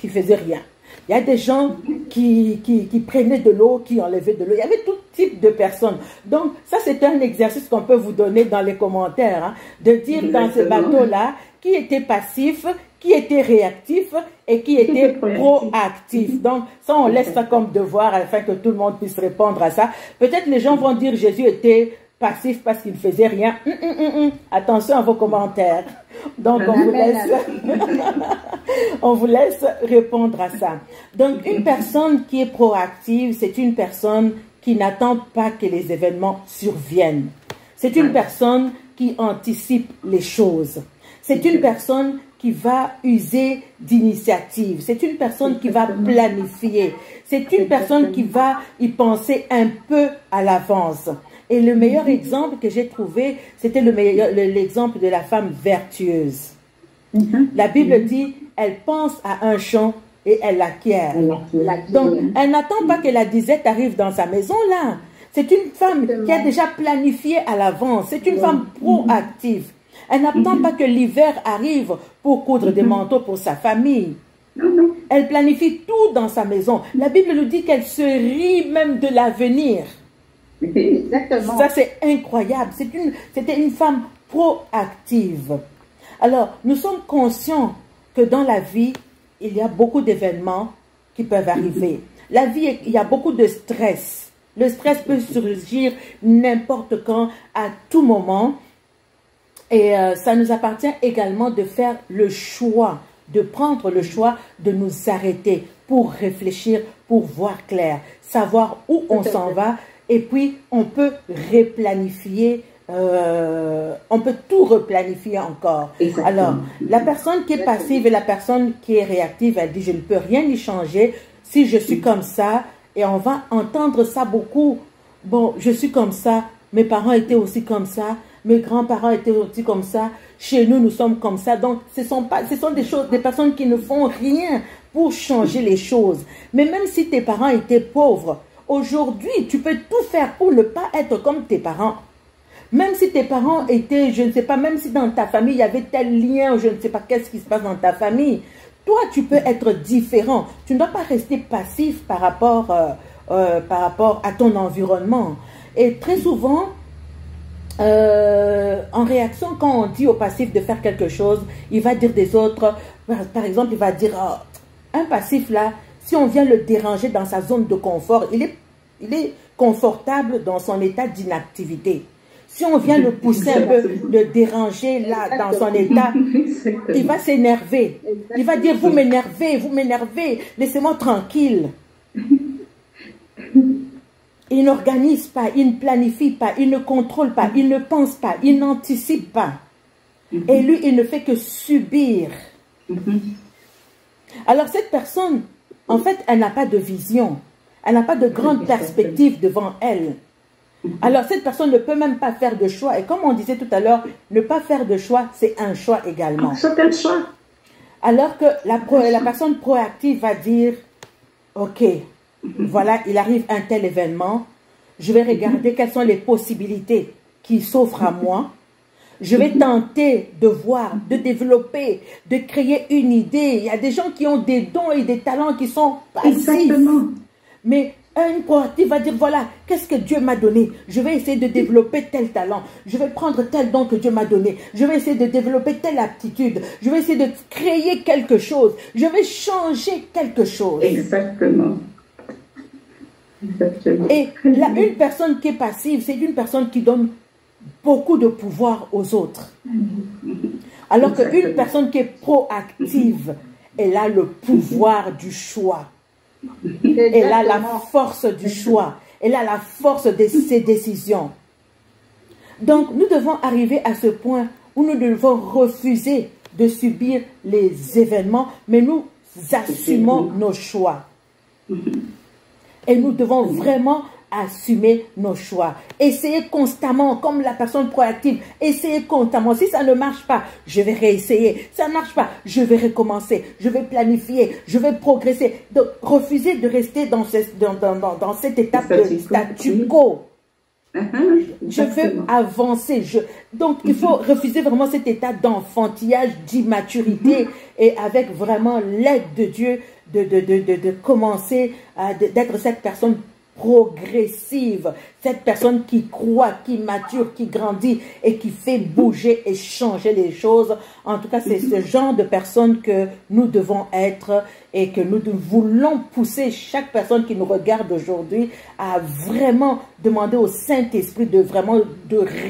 faisaient rien. Il y a des gens qui prenaient de l'eau, qui enlevaient de l'eau. Il y avait tout type de personnes. Donc, ça, c'est un exercice qu'on peut vous donner dans les commentaires, hein, de dire dans ce bateau-là qui était passif, qui était réactif et qui était proactif. Donc, ça, on laisse ça comme devoir afin que tout le monde puisse répondre à ça. Peut-être les gens vont dire Jésus était passif parce qu'il ne faisait rien. Attention à vos commentaires. Donc, on vous laisse répondre à ça. Donc, une personne qui est proactive, c'est une personne qui n'attend pas que les événements surviennent. C'est une personne qui anticipe les choses. C'est une personne qui va user d'initiative. C'est une personne qui va planifier. C'est une personne qui va y penser un peu à l'avance. Et le meilleur exemple que j'ai trouvé, c'était l'exemple de la femme vertueuse. La Bible dit, elle pense à un champ et elle l'acquiert. Donc, elle n'attend pas que la disette arrive dans sa maison là. C'est une femme qui a déjà planifié à l'avance. C'est une femme proactive. Elle n'attend pas que l'hiver arrive pour coudre des manteaux pour sa famille. Elle planifie tout dans sa maison. La Bible nous dit qu'elle se rit même de l'avenir. Exactement. Ça, c'est incroyable. C'était une femme proactive. Alors, nous sommes conscients que dans la vie, il y a beaucoup d'événements qui peuvent arriver. La vie, il y a beaucoup de stress. Le stress peut surgir n'importe quand, à tout moment. Et ça nous appartient également de faire le choix, de prendre le choix de nous arrêter pour réfléchir, pour voir clair, savoir où on s'en va. Et puis, on peut replanifier on peut tout replanifier encore. Exactement. Alors, la personne qui est passive et la personne qui est réactive, elle dit, je ne peux rien y changer si je suis comme ça. Et on va entendre ça beaucoup. Bon, je suis comme ça, mes parents étaient aussi comme ça, mes grands-parents étaient aussi comme ça, chez nous, nous sommes comme ça. Donc, ce sont des personnes qui ne font rien pour changer les choses. Mais même si tes parents étaient pauvres, aujourd'hui, tu peux tout faire pour ne pas être comme tes parents. Même si tes parents étaient, je ne sais pas, même si dans ta famille, il y avait tel lien, je ne sais pas qu'est-ce qui se passe dans ta famille, toi, tu peux être différent. Tu ne dois pas rester passif par rapport à ton environnement. Et très souvent, en réaction, quand on dit au passif de faire quelque chose, il va dire des autres, par exemple, il va dire, oh, un passif là, si on vient le déranger dans sa zone de confort, il est confortable dans son état d'inactivité. Si on vient le pousser un peu, le déranger là, dans son état, il va s'énerver. Il va dire, vous m'énervez, laissez-moi tranquille. Il n'organise pas, il ne planifie pas, il ne contrôle pas, il ne pense pas, il n'anticipe pas. Et lui, il ne fait que subir. Alors cette personne, en fait, elle n'a pas de vision. Elle n'a pas de grande perspective devant elle. Alors cette personne ne peut même pas faire de choix. Et comme on disait tout à l'heure, ne pas faire de choix, c'est un choix également. C'est un choix. Alors que la personne proactive va dire, ok, voilà, il arrive un tel événement, je vais regarder quelles sont les possibilités qui s'offrent à moi. Je vais tenter de voir, de développer, de créer une idée. Il y a des gens qui ont des dons et des talents qui sont passifs. Exactement. Mais un proactif va dire, voilà, qu'est-ce que Dieu m'a donné? Je vais essayer de développer tel talent. Je vais prendre tel don que Dieu m'a donné. Je vais essayer de développer telle aptitude. Je vais essayer de créer quelque chose. Je vais changer quelque chose. Exactement. Exactement. Et là, une personne qui est passive, c'est une personne qui donne beaucoup de pouvoir aux autres. Alors qu'une personne qui est proactive, elle a le pouvoir du choix. Elle a la force du choix. Elle a la force de ses décisions. Donc, nous devons arriver à ce point où nous devons refuser de subir les événements, mais nous assumons nos choix. Et nous devons vraiment assumer nos choix. Essayez constamment, comme la personne proactive, essayez constamment. Si ça ne marche pas, je vais réessayer. Ça ne marche pas, je vais recommencer. Je vais planifier, je vais progresser. Donc, refusez de rester dans cette étape de statu quo. Je veux avancer. Donc, il faut refuser vraiment cet état d'enfantillage, d'immaturité et avec vraiment l'aide de Dieu de commencer d'être cette personne progressive, cette personne qui croit, qui mature, qui grandit et qui fait bouger et changer les choses. En tout cas, c'est ce genre de personne que nous devons être et que nous voulons pousser chaque personne qui nous regarde aujourd'hui à vraiment demander au Saint-Esprit de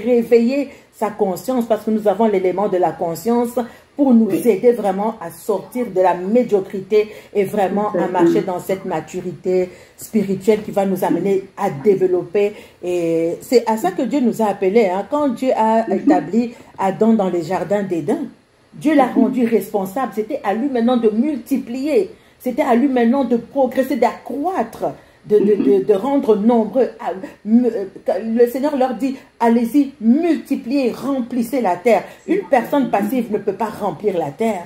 réveiller sa conscience, parce que nous avons l'élément de la conscience pour nous aider vraiment à sortir de la médiocrité et vraiment à marcher dans cette maturité spirituelle qui va nous amener à développer. Et c'est à ça que Dieu nous a appelés. Hein. Quand Dieu a établi Adam dans les jardins d'Éden, Dieu l'a rendu responsable. C'était à lui maintenant de multiplier. C'était à lui maintenant de progresser, d'accroître, de rendre nombreux. Le Seigneur leur dit, allez-y, multipliez, remplissez la terre. Une personne passive ne peut pas remplir la terre.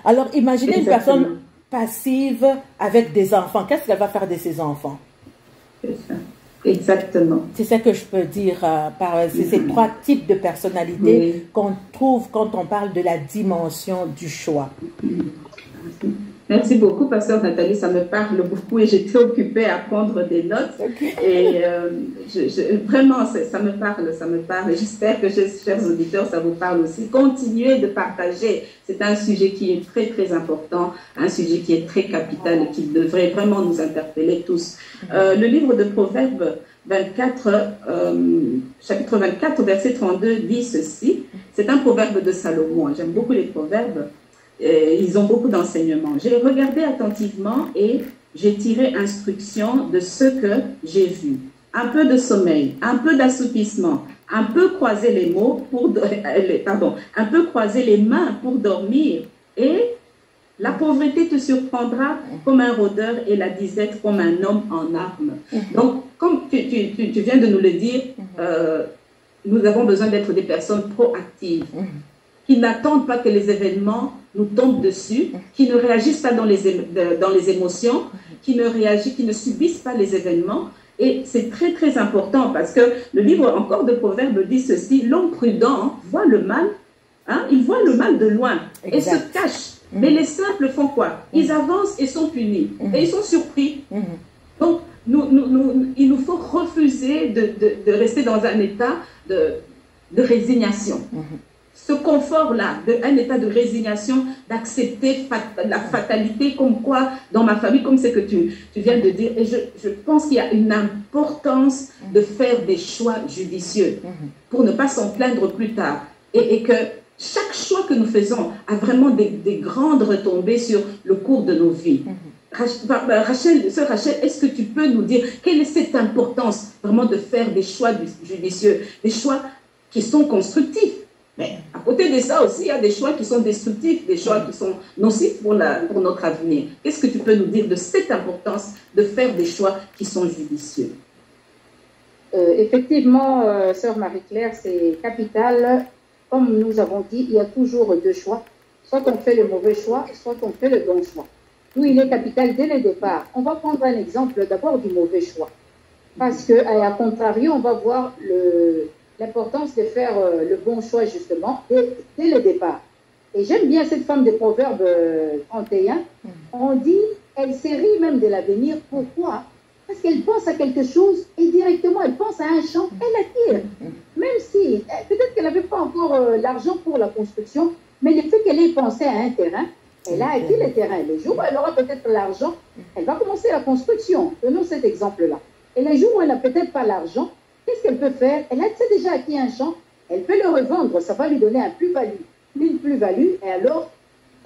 Alors imaginez une personne passive avec des enfants. Qu'est-ce qu'elle va faire de ses enfants? C'est ça. Exactement. C'est ça que je peux dire par ces trois types de personnalités qu'on trouve quand on parle de la dimension du choix. Merci beaucoup, Pasteur Nathalie, ça me parle beaucoup et j'étais occupée à prendre des notes. Et vraiment, ça me parle. J'espère que, chers auditeurs, ça vous parle aussi. Continuez de partager. C'est un sujet qui est très, très important, un sujet qui est très capital et qui devrait vraiment nous interpeller tous. Le livre de Proverbes 24, chapitre 24, verset 32 dit ceci. C'est un proverbe de Salomon. J'aime beaucoup les proverbes. Ils ont beaucoup d'enseignements. J'ai regardé attentivement et j'ai tiré instruction de ce que j'ai vu. un peu de sommeil, un peu d'assoupissement, un peu croiser les mots pour, un peu croiser les mains pour dormir, et la pauvreté te surprendra comme un rôdeur et la disette comme un homme en armes. Donc, comme tu viens de nous le dire, nous avons besoin d'être des personnes proactives, qui n'attendent pas que les événements nous tombent dessus, qui ne réagissent pas dans les émotions, qui ne subissent pas les événements. Et c'est très, très important parce que le livre encore de Proverbes dit ceci: l'homme prudent voit le mal, il voit le mal de loin et se cache. Mais les simples font quoi? Ils avancent et sont punis. Et ils sont surpris. Donc, il nous faut refuser de rester dans un état de résignation. Ce confort-là, un état de résignation, d'accepter la fatalité, comme quoi, dans ma famille, comme c'est que tu viens de dire, et je pense qu'il y a une importance de faire des choix judicieux pour ne pas s'en plaindre plus tard. Et que chaque choix que nous faisons a vraiment des grandes retombées sur le cours de nos vies. Sœur Rachel, est-ce que tu peux nous dire quelle est cette importance vraiment de faire des choix judicieux, des choix qui sont constructifs? Mais à côté de ça aussi, il y a des choix qui sont destructifs, des choix qui sont nocifs pour notre avenir. Qu'est-ce que tu peux nous dire de cette importance de faire des choix qui sont judicieux? Effectivement, sœur Marie-Claire, c'est capital. Comme nous avons dit, il y a toujours deux choix. Soit on fait le mauvais choix, soit on fait le bon choix. Nous, il est capital dès le départ. On va prendre un exemple d'abord du mauvais choix. Parce qu'à contrario, on va voir l'importance de faire le bon choix, justement, dès le départ. Et j'aime bien cette femme de Proverbe 31. On dit, elle sérit même de l'avenir. Pourquoi? Parce qu'elle pense à quelque chose et directement, elle pense à un champ, elle attire. Même si, peut-être qu'elle n'avait pas encore l'argent pour la construction, mais le fait qu'elle ait pensé à un terrain, elle a acquis le terrain. Le jour où elle aura peut-être l'argent, elle va commencer la construction. Donnons cet exemple-là. Et le jour où elle n'a peut-être pas l'argent, qu'est-ce qu'elle peut faire? Elle a déjà acquis un champ, elle peut le revendre, ça va lui donner une plus-value, et alors,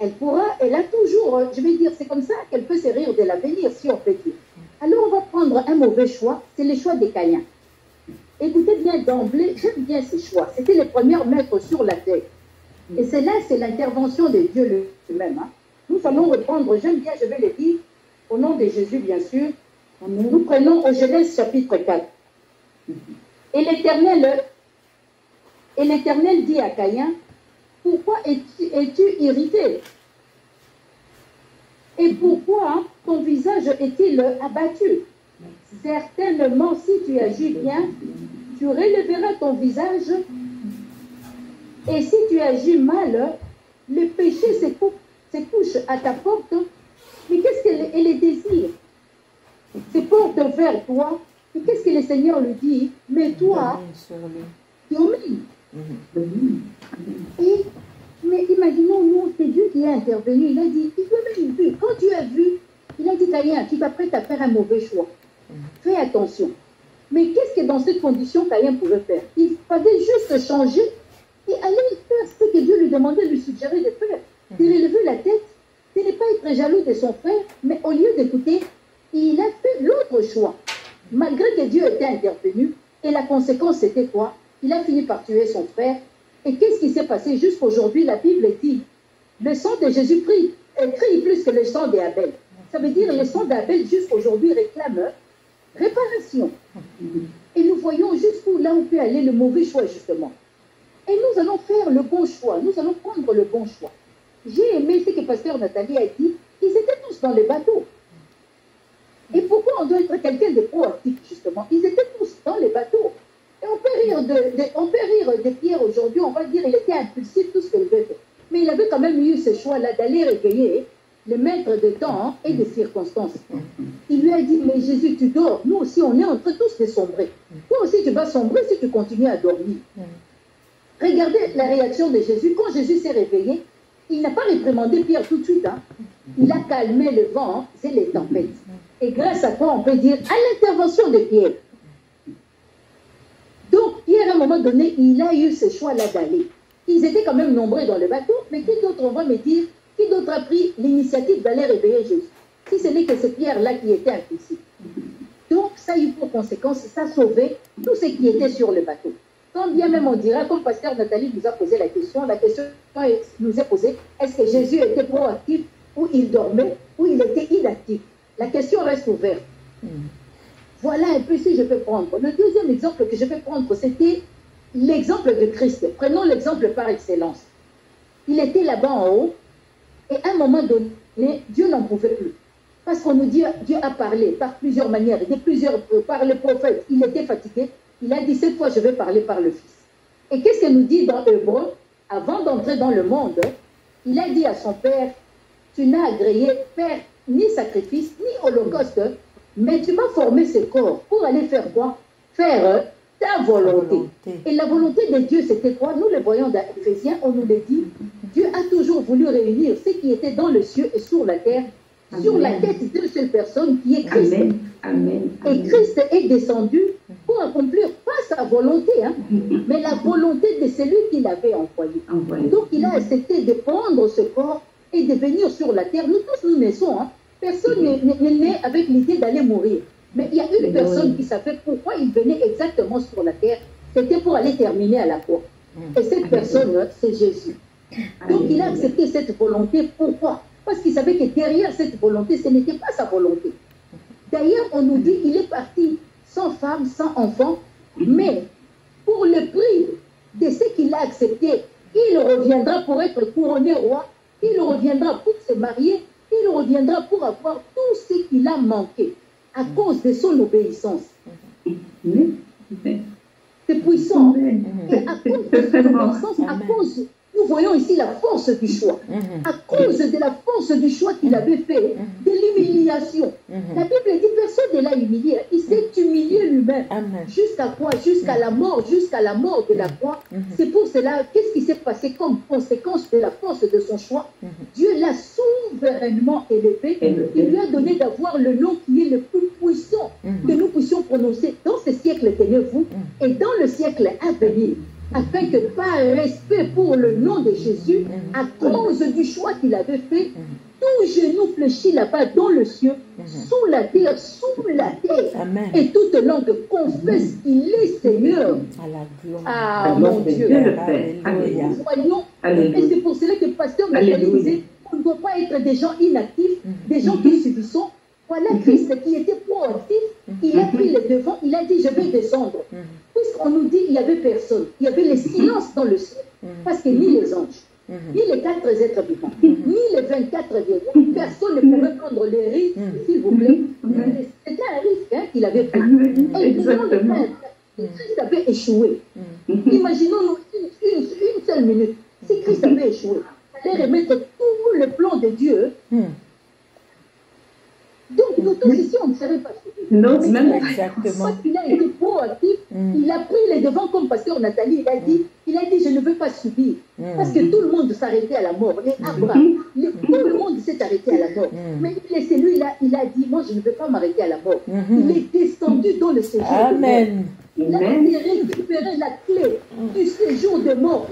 elle a toujours, je vais dire, c'est comme ça qu'elle peut se rire de l'avenir, si on peut dire. Alors, on va prendre un mauvais choix, c'est le choix des Caïns. Écoutez bien d'emblée, j'aime bien ces choix. C'était les premiers maîtres sur la terre. Et c'est là, c'est l'intervention de Dieu lui-même. Nous allons reprendre, j'aime bien, je vais le dire, au nom de Jésus, bien sûr. Nous prenons au Genèse chapitre 4. Et l'Éternel dit à Caïn, pourquoi es-tu irrité? Et pourquoi ton visage est-il abattu? Certainement, si tu agis bien, tu relèveras ton visage. Et si tu agis mal, le péché se couche à ta porte. Mais qu'est-ce qu'elle désire? Se porte vers toi. Et qu'est-ce que le Seigneur lui dit? Mais toi, tu domines. Mais imaginons, nous, c'est Dieu qui est intervenu. Il a dit, il peut même vu. Quand tu as vu, il a dit, Caïn, tu t'apprêtes à faire un mauvais choix. Fais attention. Mais qu'est-ce que dans cette condition Caïn pouvait faire? Il fallait juste changer et aller faire ce que Dieu lui demandait, lui suggérait de faire. De relever la tête, de ne pas être jaloux de son frère, mais au lieu d'écouter, il a fait l'autre choix. Malgré que Dieu était intervenu, et la conséquence c'était quoi? Il a fini par tuer son frère. Et qu'est-ce qui s'est passé jusqu'aujourd'hui? La Bible dit, le sang de Jésus crie plus que le sang d'Abel. Ça veut dire le sang d'Abel jusqu'aujourd'hui réclame réparation. Et nous voyons jusqu'où là on peut aller le mauvais choix justement. Et nous allons faire le bon choix. Nous allons prendre le bon choix. J'ai aimé ce que Pasteur Nathalie a dit. Ils étaient tous dans le bateau. Et pourquoi on doit être quelqu'un de proactif justement? Ils étaient tous dans les bateaux. Et on peut rire de Pierre aujourd'hui, on va dire qu'il était impulsif, tout ce qu'il veut faire. Mais il avait quand même eu ce choix-là d'aller réveiller le maître de temps et des circonstances. Il lui a dit, mais Jésus, tu dors. Nous aussi, on est en train tous de sombrer. Toi aussi, tu vas sombrer si tu continues à dormir. Regardez la réaction de Jésus. Quand Jésus s'est réveillé, il n'a pas réprimandé Pierre tout de suite. Il a calmé le vent et les tempêtes. Et grâce à quoi on peut dire, à l'intervention de Pierre. Donc, Pierre, à un moment donné, il a eu ce choix-là d'aller. Ils étaient quand même nombreux dans le bateau, mais qui d'autre, on va me dire, qui d'autre a pris l'initiative d'aller réveiller Jésus? Si ce n'est que ce Pierre-là qui était impulsif. Donc, ça a eu pour conséquence, ça sauvait tous ceux qui étaient sur le bateau. Quand bien même on dira, comme pasteur Nathalie nous a posé la question nous est posée, est-ce que Jésus était proactif ou il dormait ou il était inactif? La question reste ouverte. Voilà un peu si je peux prendre. Le deuxième exemple que je vais prendre, c'était l'exemple de Christ. Prenons l'exemple par excellence. Il était là-bas en haut et à un moment donné, Dieu n'en pouvait plus. Parce qu'on nous dit, Dieu a parlé par plusieurs manières, par le prophète. Il était fatigué. Il a dit, cette fois, je vais parler par le Fils. Et qu'est-ce que nous dit dans Hébreu? Avant d'entrer dans le monde, il a dit à son Père, tu n'as agréé, Père, ni sacrifice, ni holocauste, mais tu m'as formé ce corps pour aller faire quoi? Faire ta volonté. Et la volonté de Dieu, c'était quoi? Nous le voyons dans Éphésiens, on nous le dit. Dieu a toujours voulu réunir ce qui était dans le ciel et sur la terre, sur la tête d'une seule personne qui est Christ. Amen. Amen. Et Christ est descendu pour accomplir pas sa volonté, mais la volonté de celui qui l'avait envoyé. Donc il a accepté de prendre ce corps et de venir sur la terre. Nous tous, nous naissons. Personne n'est né avec l'idée d'aller mourir. Mais il y a une personne qui savait pourquoi il venait exactement sur la terre. C'était pour aller terminer à la croix. Et cette personne, c'est Jésus. Donc il a accepté cette volonté. Pourquoi? Parce qu'il savait que derrière cette volonté, ce n'était pas sa volonté. D'ailleurs, on nous dit qu'il est parti sans femme, sans enfant, mais pour le prix de ce qu'il a accepté, il reviendra pour être couronné roi, il reviendra pour se marier, il reviendra pour avoir tout ce qu'il a manqué à cause de son obéissance. C'est puissant. Et à cause de son obéissance, à cause, nous voyons ici la force du choix. À cause de la force du choix qu'il avait fait, de l'humiliation. La Bible dit personne ne l'a humilié. Il s'est humilié lui-même. Jusqu'à quoi? Jusqu'à la mort de la croix. C'est pour cela, qu'est-ce qui s'est passé comme conséquence de la force de son choix? Dieu l'a souverainement élevé. Il lui a donné d'avoir le nom qui est le plus puissant que nous puissions prononcer dans ce siècle tenez-vous et dans le siècle à venir. Afin que par respect pour le nom de Jésus, à cause du choix qu'il avait fait, tout genou fléchit là-bas dans le ciel, sous la terre, Amen. Et toute langue confesse qu'il est Seigneur. Ah mon Dieu. Voyons. Et c'est pour cela que le pasteur Nathalie disait, on ne doit pas être des gens inactifs, des gens qui subissent. Voilà Christ qui était proactif, il a pris le devant, il a dit je vais descendre. Puisqu'on nous dit qu'il n'y avait personne, il y avait le silence dans le ciel, parce que ni les anges, ni les 4 êtres vivants, ni les 24 vieillards, personne ne pouvait prendre les risques, s'il vous plaît. C'était un risque qu'il avait pris. Et dans le cas, Christ avait échoué. Imaginons-nous une seule minute, si Christ avait échoué, il allait remettre tout le plan de Dieu. Donc, nous tous ici, on ne serait pas suivis. Non, même exactement. Parce qu'il a été proactif, il a pris les devants comme pasteur Nathalie, il a dit, je ne veux pas subir. Parce que tout le monde s'arrêtait à la mort. Les Abraham, tout le monde s'est arrêté à la mort. Mais c'est lui, il a dit, moi, je ne veux pas m'arrêter à la mort. Il est descendu dans le séjour. Amen. Il a récupéré la clé du séjour de mort.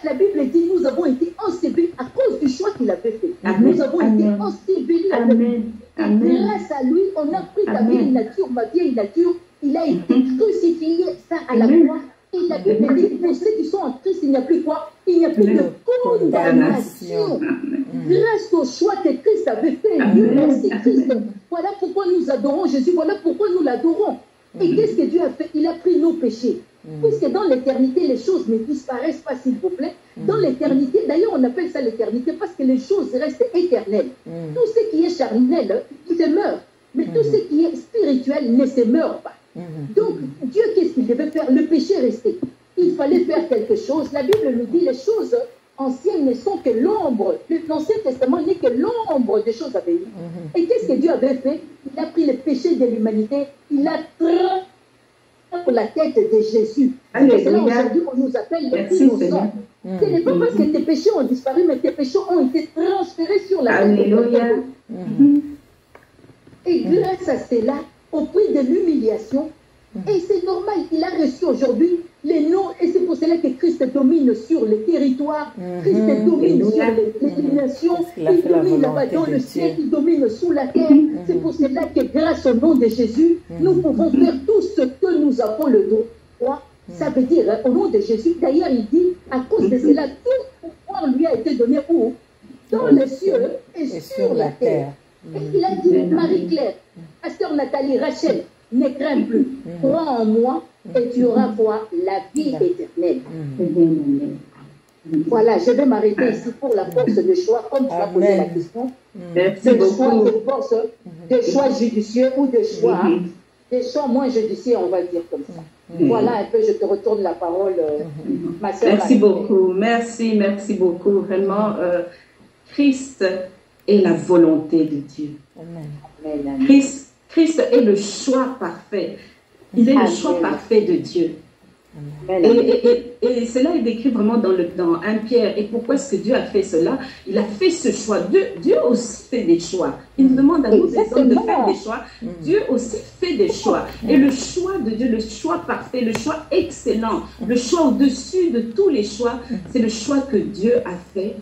La Bible dit, nous avons été ensevelis à cause du choix qu'il avait fait. Nous avons été ensevelis avec lui. Grâce à lui, on a pris ta vieille nature, ma vieille nature. Il a été crucifié, ça à la croix. Et la Bible dit, pour ceux qui sont en Christ, il n'y a plus quoi? Il n'y a plus de condamnation. Grâce au choix que Christ avait fait, Dieu merci Christ. Voilà pourquoi nous adorons Jésus, voilà pourquoi nous l'adorons. Et qu'est-ce que Dieu a fait? Il a pris nos péchés. Puisque dans l'éternité, les choses ne disparaissent pas, s'il vous plaît. Dans l'éternité, d'ailleurs, on appelle ça l'éternité parce que les choses restent éternelles. Tout ce qui est charnel, il se meurt. Mais tout ce qui est spirituel ne se meurt pas. Donc, Dieu, qu'est-ce qu'il devait faire? Le péché restait. Il fallait faire quelque chose. La Bible nous dit les choses anciennes ne sont que l'ombre. L'Ancien Testament n'est que l'ombre des choses à venir. Et qu'est-ce que Dieu avait fait? Il a pris le péché de l'humanité. Il a pour la tête de Jésus. C'est là aujourd'hui on nous appelle les innocents. Ce n'est pas parce que tes péchés ont disparu, mais tes péchés ont été transférés sur la tête de Jésus. Et grâce à cela, au prix de l'humiliation, Et c'est normal, il a reçu aujourd'hui les noms, et c'est pour cela que Christ domine sur les territoires, Christ domine sur les nations, il domine là-bas dans le ciel, il domine sous la terre. C'est pour cela que grâce au nom de Jésus, nous pouvons faire tout ce que nous avons le droit. Ça veut dire, au nom de Jésus, d'ailleurs il dit, à cause de cela, tout pouvoir lui a été donné où? Dans les cieux et sur la terre. Et il a dit, Marie-Claire, Pasteur Nathalie, Rachel, ne crains plus, crois en moi et tu auras quoi? La vie éternelle. Voilà, je vais m'arrêter ici pour la force de choix, comme tu as posé la question. De choix judicieux ou de choix, des choix moins judicieux, on va dire comme ça. Voilà un peu, je te retourne la parole, ma sœur. Merci beaucoup, merci beaucoup. Vraiment, Christ est la volonté de Dieu. Amen. Christ est le choix parfait. Il est le choix parfait de Dieu. Et cela est décrit vraiment dans 1 Pierre. Et pourquoi est-ce que Dieu a fait cela? Il a fait ce choix. Dieu aussi fait des choix. Il nous demande à nous des hommes de faire des choix. Dieu aussi fait des choix. Et le choix de Dieu, le choix parfait, le choix excellent, le choix au-dessus de tous les choix, c'est le choix que Dieu a fait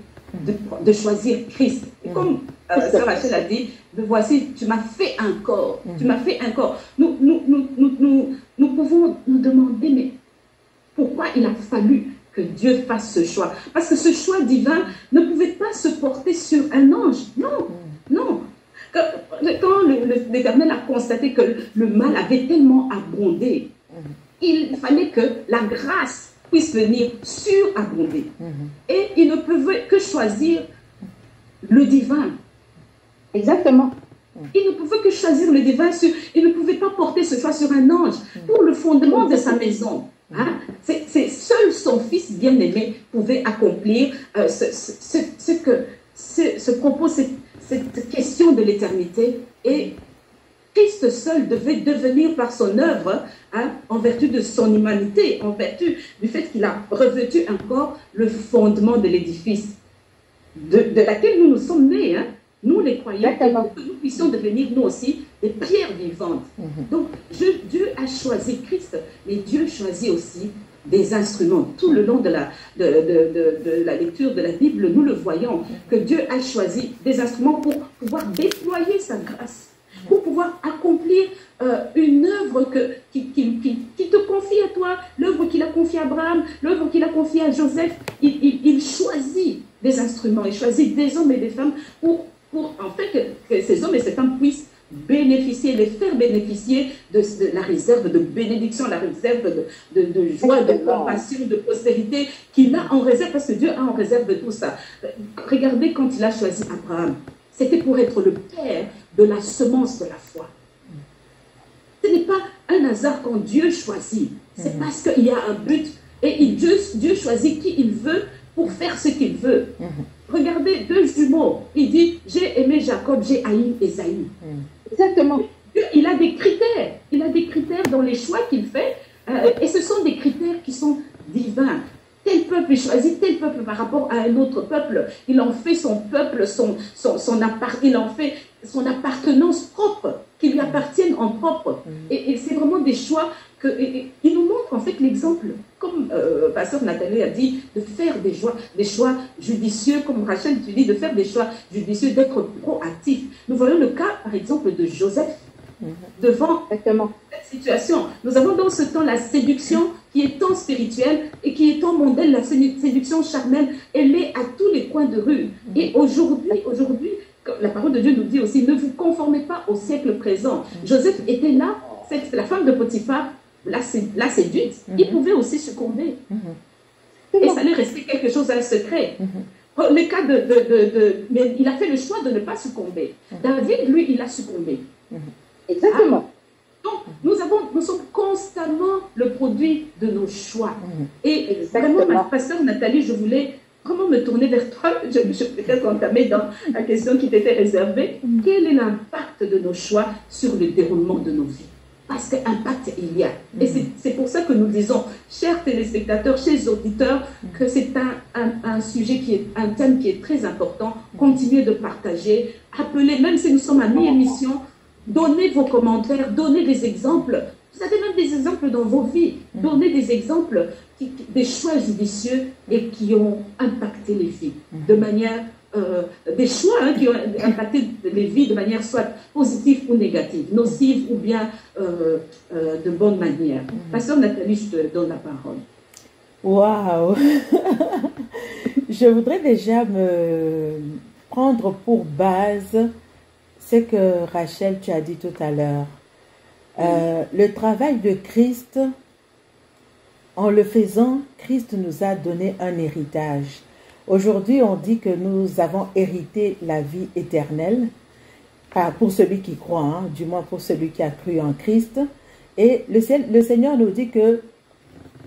de choisir Christ. Et comme Sœur Rachel a dit, voici, tu m'as fait un corps. Tu m'as fait un corps. Nous pouvons nous demander, mais pourquoi il a fallu que Dieu fasse ce choix? Parce que ce choix divin ne pouvait pas se porter sur un ange. Non, non. Quand l'Éternel a constaté que le mal avait tellement abondé, il fallait que la grâce puisse venir surabonder. Et il ne pouvait que choisir le divin. Exactement. Il ne pouvait que choisir le divin. Il ne pouvait pas porter ce choix sur un ange pour le fondement de sa maison. Hein? Seul son fils bien-aimé pouvait accomplir ce propos, cette question de l'éternité. Et Christ seul devait devenir par son œuvre, en vertu de son humanité, en vertu du fait qu'il a revêtu encore le fondement de l'édifice de laquelle nous sommes nés, nous les croyants, pour que nous puissions devenir nous aussi des pierres vivantes. Donc Dieu a choisi Christ, mais Dieu choisit aussi des instruments. Tout le long de la lecture de la Bible, nous le voyons, que Dieu a choisi des instruments pour pouvoir déployer sa grâce, pour pouvoir accomplir une œuvre qui te confie à toi, l'œuvre qu'il a confiée à Abraham, l'œuvre qu'il a confiée à Joseph. Il choisit des instruments, il choisit des hommes et des femmes pour en fait que ces hommes et ces femmes puissent bénéficier, les faire bénéficier de la réserve de bénédiction, la réserve de joie, de compassion, de prospérité qu'il a en réserve, parce que Dieu a en réserve de tout ça. Regardez quand il a choisi Abraham. C'était pour être le père de la semence de la foi. Ce n'est pas un hasard quand Dieu choisit. C'est parce qu'il y a un but. Et Dieu choisit qui il veut pour faire ce qu'il veut. Regardez, 2 jumeaux. Il dit, j'ai aimé Jacob, j'ai haï Ésaü. Exactement. Dieu, il a des critères. Il a des critères dans les choix qu'il fait. Et ce sont des critères qui sont divins. Tel peuple, il choisit tel peuple par rapport à un autre peuple. Il en fait son peuple, il en fait son appartenance propre, qui lui appartiennent en propre. Et c'est vraiment des choix il nous montre en fait l'exemple, comme Pasteur Nathalie a dit, de faire des choix judicieux, comme Rachel, tu dis, de faire des choix judicieux, d'être proactif. Nous voyons le cas, par exemple, de Joseph, devant cette situation. Nous avons dans ce temps la séduction qui est tant spirituelle et qui est tant mondaine, la séduction charnelle, elle est à tous les coins de rue. Et aujourd'hui, la parole de Dieu nous dit aussi, ne vous conformez pas au siècle présent. Joseph était là, la femme de Potiphar l'a séduite, il pouvait aussi succomber. Et ça allait rester quelque chose un secret. Le cas mais il a fait le choix de ne pas succomber. David, lui, il a succombé. Exactement. Donc, nous sommes constamment le produit de nos choix. Et vraiment, ma pasteur Nathalie, je voulais vraiment me tourner vers toi. Je peut-être entamer dans la question qui t'était réservée. Quel est l'impact de nos choix sur le déroulement de nos vies? Parce qu'impact il y a. Et c'est pour ça que nous disons, chers téléspectateurs, chers auditeurs, que c'est un sujet un thème qui est très important. Continuez de partager, appelez, même si nous sommes à mi-émission, donnez vos commentaires, donnez des exemples Vous avez même des exemples dans vos vies. Donnez des exemples, des choix judicieux et qui ont impacté les vies de manière... des choix qui ont impacté les vies de manière soit positive ou négative, nocive ou bien de bonne manière. Pasteur Nathalie, je te donne la parole. Waouh! Je voudrais déjà me prendre pour base ce que Rachel, tu as dit tout à l'heure. Le travail de Christ, en le faisant, Christ nous a donné un héritage. Aujourd'hui, on dit que nous avons hérité la vie éternelle, pour celui qui croit, hein, du moins pour celui qui a cru en Christ. Et le Seigneur nous dit que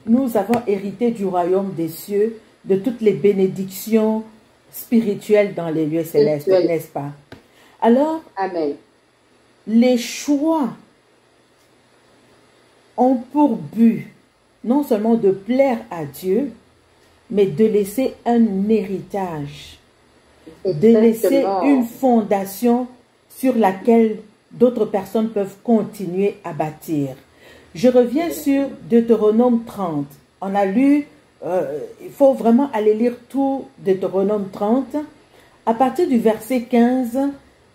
nous avons hérité du royaume des cieux, de toutes les bénédictions spirituelles dans les lieux célestes, n'est-ce pas? Alors, Amen. Les choix ont pour but non seulement de plaire à Dieu, mais de laisser un héritage, de laisser une fondation sur laquelle d'autres personnes peuvent continuer à bâtir. Je reviens sur Deutéronome 30. On a lu, il faut vraiment aller lire tout Deutéronome 30. À partir du verset 15,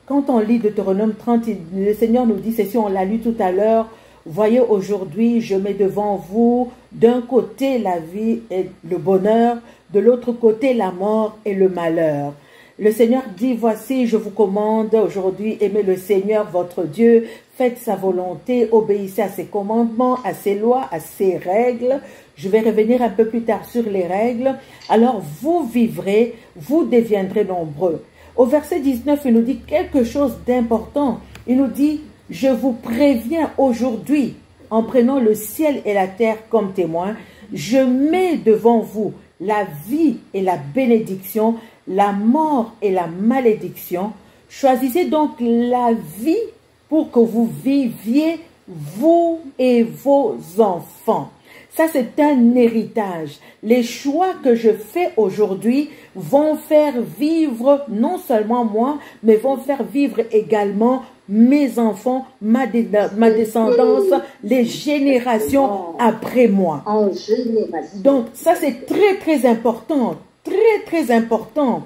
quand on lit Deutéronome 30, le Seigneur nous dit, ceci on l'a lu tout à l'heure, voyez aujourd'hui, je mets devant vous d'un côté la vie et le bonheur, de l'autre côté la mort et le malheur. Le Seigneur dit, voici, je vous commande aujourd'hui, aimez le Seigneur votre Dieu, faites sa volonté, obéissez à ses commandements, à ses lois, à ses règles. Je vais revenir un peu plus tard sur les règles. Alors vous vivrez, vous deviendrez nombreux. Au verset 19, il nous dit quelque chose d'important. Il nous dit, je vous préviens aujourd'hui, en prenant le ciel et la terre comme témoins, je mets devant vous la vie et la bénédiction, la mort et la malédiction. Choisissez donc la vie pour que vous viviez, vous et vos enfants. Ça, c'est un héritage. Les choix que je fais aujourd'hui vont faire vivre non seulement moi, mais vont faire vivre également mes enfants, ma descendance, les générations après moi. En génération. Donc, ça, c'est très, très important. Très, très important.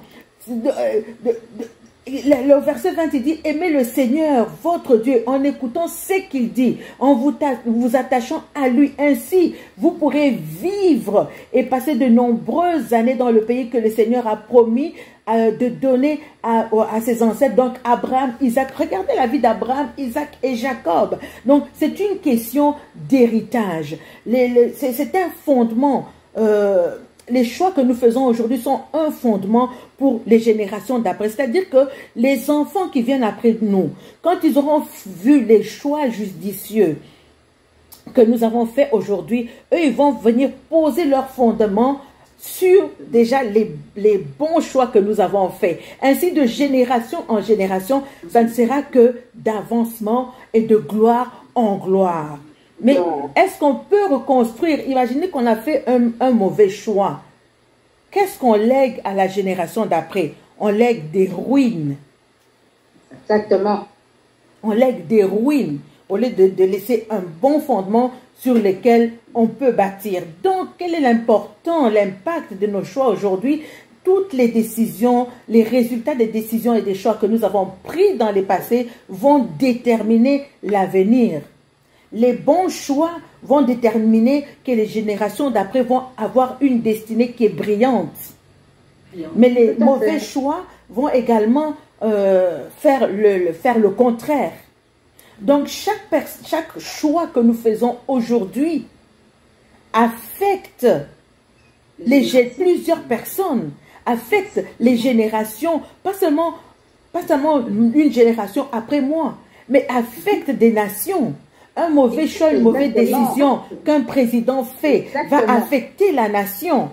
Le verset 20, il dit, aimez le Seigneur, votre Dieu, en écoutant ce qu'il dit, en vous attachant à lui. Ainsi, vous pourrez vivre et passer de nombreuses années dans le pays que le Seigneur a promis de donner à ses ancêtres, donc Abraham, Isaac. Regardez la vie d'Abraham, Isaac et Jacob. Donc, c'est une question d'héritage. C'est un fondement. Les choix que nous faisons aujourd'hui sont un fondement pour les générations d'après. C'est-à-dire que les enfants qui viennent après nous, quand ils auront vu les choix judicieux que nous avons faits aujourd'hui, eux, ils vont venir poser leur fondement sur déjà les bons choix que nous avons faits. Ainsi, de génération en génération, ça ne sera que d'avancement et de gloire en gloire. Mais est-ce qu'on peut reconstruire? Imaginez qu'on a fait un mauvais choix. Qu'est-ce qu'on lègue à la génération d'après? On lègue des ruines. Exactement. On lègue des ruines au lieu de laisser un bon fondement sur lequel on peut bâtir. Donc, quel est l'impact de nos choix aujourd'hui? Toutes les décisions, les résultats des décisions et des choix que nous avons pris dans le passé vont déterminer l'avenir. Les bons choix vont déterminer que les générations d'après vont avoir une destinée qui est brillante. Mais les mauvais choix vont également faire le contraire. Donc, chaque choix que nous faisons aujourd'hui affecte plusieurs personnes, affecte les générations, pas seulement une génération après moi, mais affecte des nations. Un mauvais choix, une mauvaise décision qu'un président fait va affecter la nation.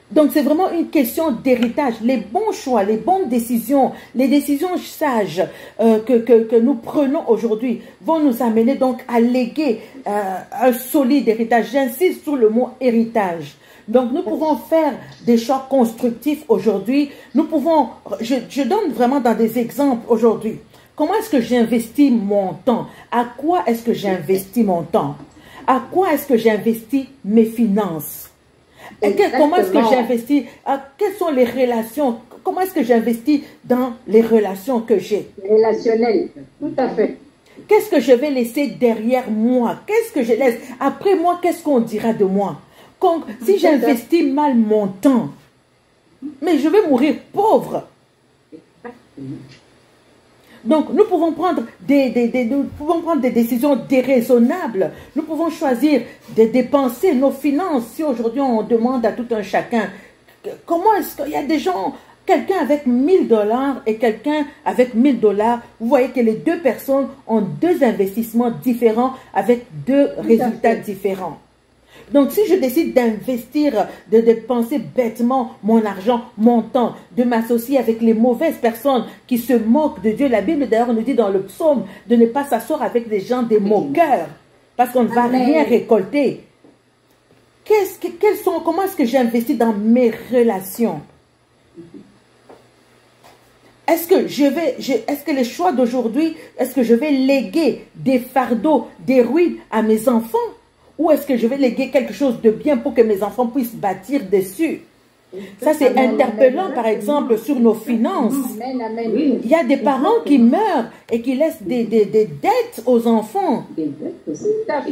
Donc, c'est vraiment une question d'héritage. Les bons choix, les bonnes décisions, les décisions sages que nous prenons aujourd'hui vont nous amener donc à léguer un solide héritage. J'insiste sur le mot héritage. Donc, nous pouvons faire des choix constructifs aujourd'hui. Nous pouvons, je donne vraiment dans des exemples aujourd'hui. comment est-ce que j'investis mon temps? À quoi est-ce que j'investis mon temps? À quoi est-ce que j'investis mes finances? Comment est-ce que j'investis? Quelles sont les relations? Comment est-ce que j'investis dans les relations que j'ai? Relationnelles, tout à fait. Qu'est-ce que je vais laisser derrière moi? Qu'est-ce que je laisse? Après moi, qu'est-ce qu'on dira de moi? Si j'investis mal mon temps, mais je vais mourir pauvre. Donc, nous pouvons prendre des décisions déraisonnables. Nous pouvons choisir de dépenser nos finances. Si aujourd'hui on demande à tout un chacun, comment est-ce qu'il y a des gens, quelqu'un avec 1000 $ et quelqu'un avec 1000 $, vous voyez que les deux personnes ont deux investissements différents avec deux résultats différents. Donc, si je décide d'investir, de dépenser bêtement mon argent, mon temps, de m'associer avec les mauvaises personnes qui se moquent de Dieu, la Bible d'ailleurs nous dit dans le psaume de ne pas s'asseoir avec des gens des moqueurs, parce qu'on ne va rien récolter. Comment est-ce que j'investis dans mes relations? Est-ce que les choix d'aujourd'hui, est-ce que je vais léguer des fardeaux, des ruines à mes enfants? Ou est-ce que je vais léguer quelque chose de bien pour que mes enfants puissent bâtir dessus? Ça, c'est interpellant, par exemple, sur nos finances. Il y a des parents qui meurent et qui laissent des dettes aux enfants.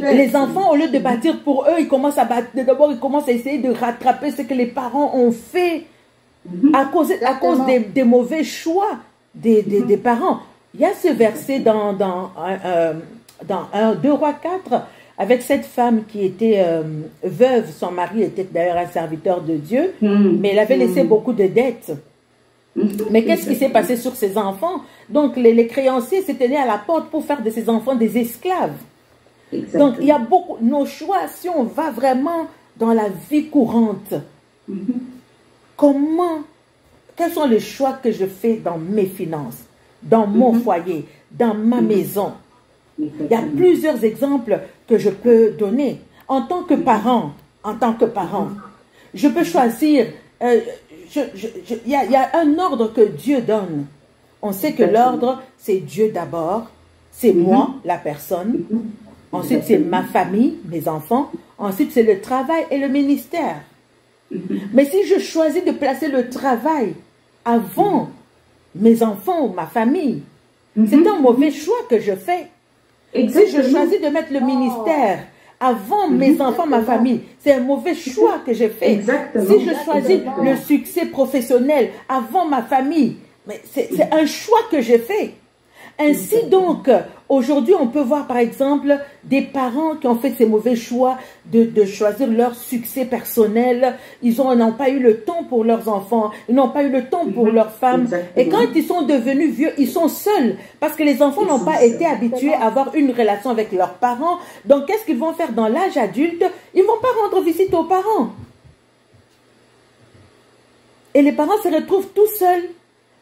Les enfants, au lieu de bâtir pour eux, ils commencent à bâtir. D'abord, ils commencent à essayer de rattraper ce que les parents ont fait à cause des mauvais choix des parents. Il y a ce verset dans 2 Rois 4, avec cette femme qui était veuve. Son mari était d'ailleurs un serviteur de Dieu, mais elle avait laissé beaucoup de dettes. Mais qu'est-ce qui s'est passé sur ses enfants? Donc les créanciers s'étaient mis à la porte pour faire de ses enfants des esclaves. Exactement. Donc il y a beaucoup, nos choix, si on va vraiment dans la vie courante, quels sont les choix que je fais dans mes finances, dans mon foyer, dans ma maison? Il y a plusieurs exemples que je peux donner. En tant que parent, je peux choisir, il y a un ordre que Dieu donne. On sait que l'ordre, c'est Dieu d'abord, c'est moi, la personne, ensuite c'est ma famille, mes enfants, ensuite c'est le travail et le ministère. Mais si je choisis de placer le travail avant mes enfants ou ma famille, c'est un mauvais choix que je fais. Si je choisis de mettre le ministère avant mes enfants, ma famille, c'est un mauvais choix que j'ai fait. Si je choisis le succès professionnel avant ma famille, c'est un choix que j'ai fait. Ainsi donc, aujourd'hui, on peut voir par exemple des parents qui ont fait ces mauvais choix de choisir leur succès personnel. Ils n'ont pas eu le temps pour leurs enfants, ils n'ont pas eu le temps pour leurs femmes. Et quand ils sont devenus vieux, ils sont seuls parce que les enfants n'ont pas été habitués à avoir une relation avec leurs parents. Donc, qu'est-ce qu'ils vont faire dans l'âge adulte? Ils ne vont pas rendre visite aux parents. Et les parents se retrouvent tout seuls.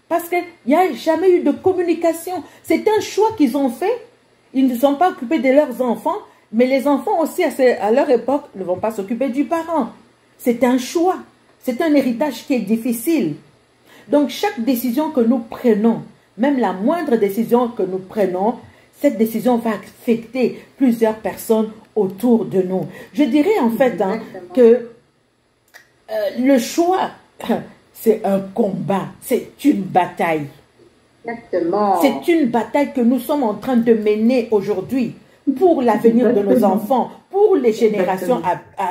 Parce qu'il n'y a jamais eu de communication. C'est un choix qu'ils ont fait. Ils ne sont pas occupés de leurs enfants, mais les enfants aussi, à leur époque, ne vont pas s'occuper du parent. C'est un choix. C'est un héritage qui est difficile. Donc, chaque décision que nous prenons, même la moindre décision que nous prenons, cette décision va affecter plusieurs personnes autour de nous. Je dirais en fait que le choix... c'est un combat, c'est une bataille. Exactement. C'est une bataille que nous sommes en train de mener aujourd'hui pour l'avenir de nos enfants, pour les générations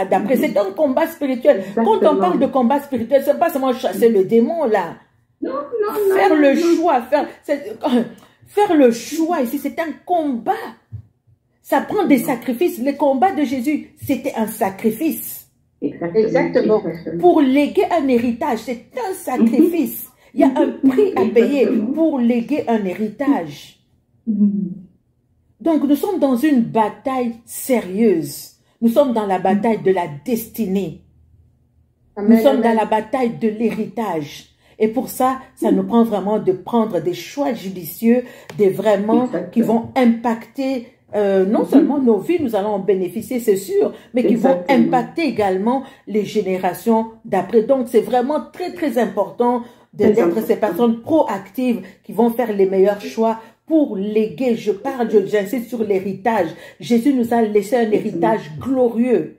d'après. C'est un combat spirituel. Quand on parle de combat spirituel, ce n'est pas seulement chasser le démon là. Non. Faire le choix, faire le choix ici, c'est un combat. Ça prend des sacrifices. Le combat de Jésus, c'était un sacrifice. Exactement. Pour léguer un héritage, c'est un sacrifice. Il y a un prix à payer pour léguer un héritage. Donc nous sommes dans une bataille sérieuse. Nous sommes dans la bataille de la destinée. Nous sommes dans la bataille de l'héritage. Et pour ça, ça nous prend vraiment de prendre des choix judicieux, qui vont impacter non seulement nos vies, nous allons en bénéficier, c'est sûr, mais qui vont impacter également les générations d'après. Donc, c'est vraiment très, très important d'être ces personnes proactives qui vont faire les meilleurs choix pour léguer. J'insiste sur l'héritage. Jésus nous a laissé un héritage glorieux.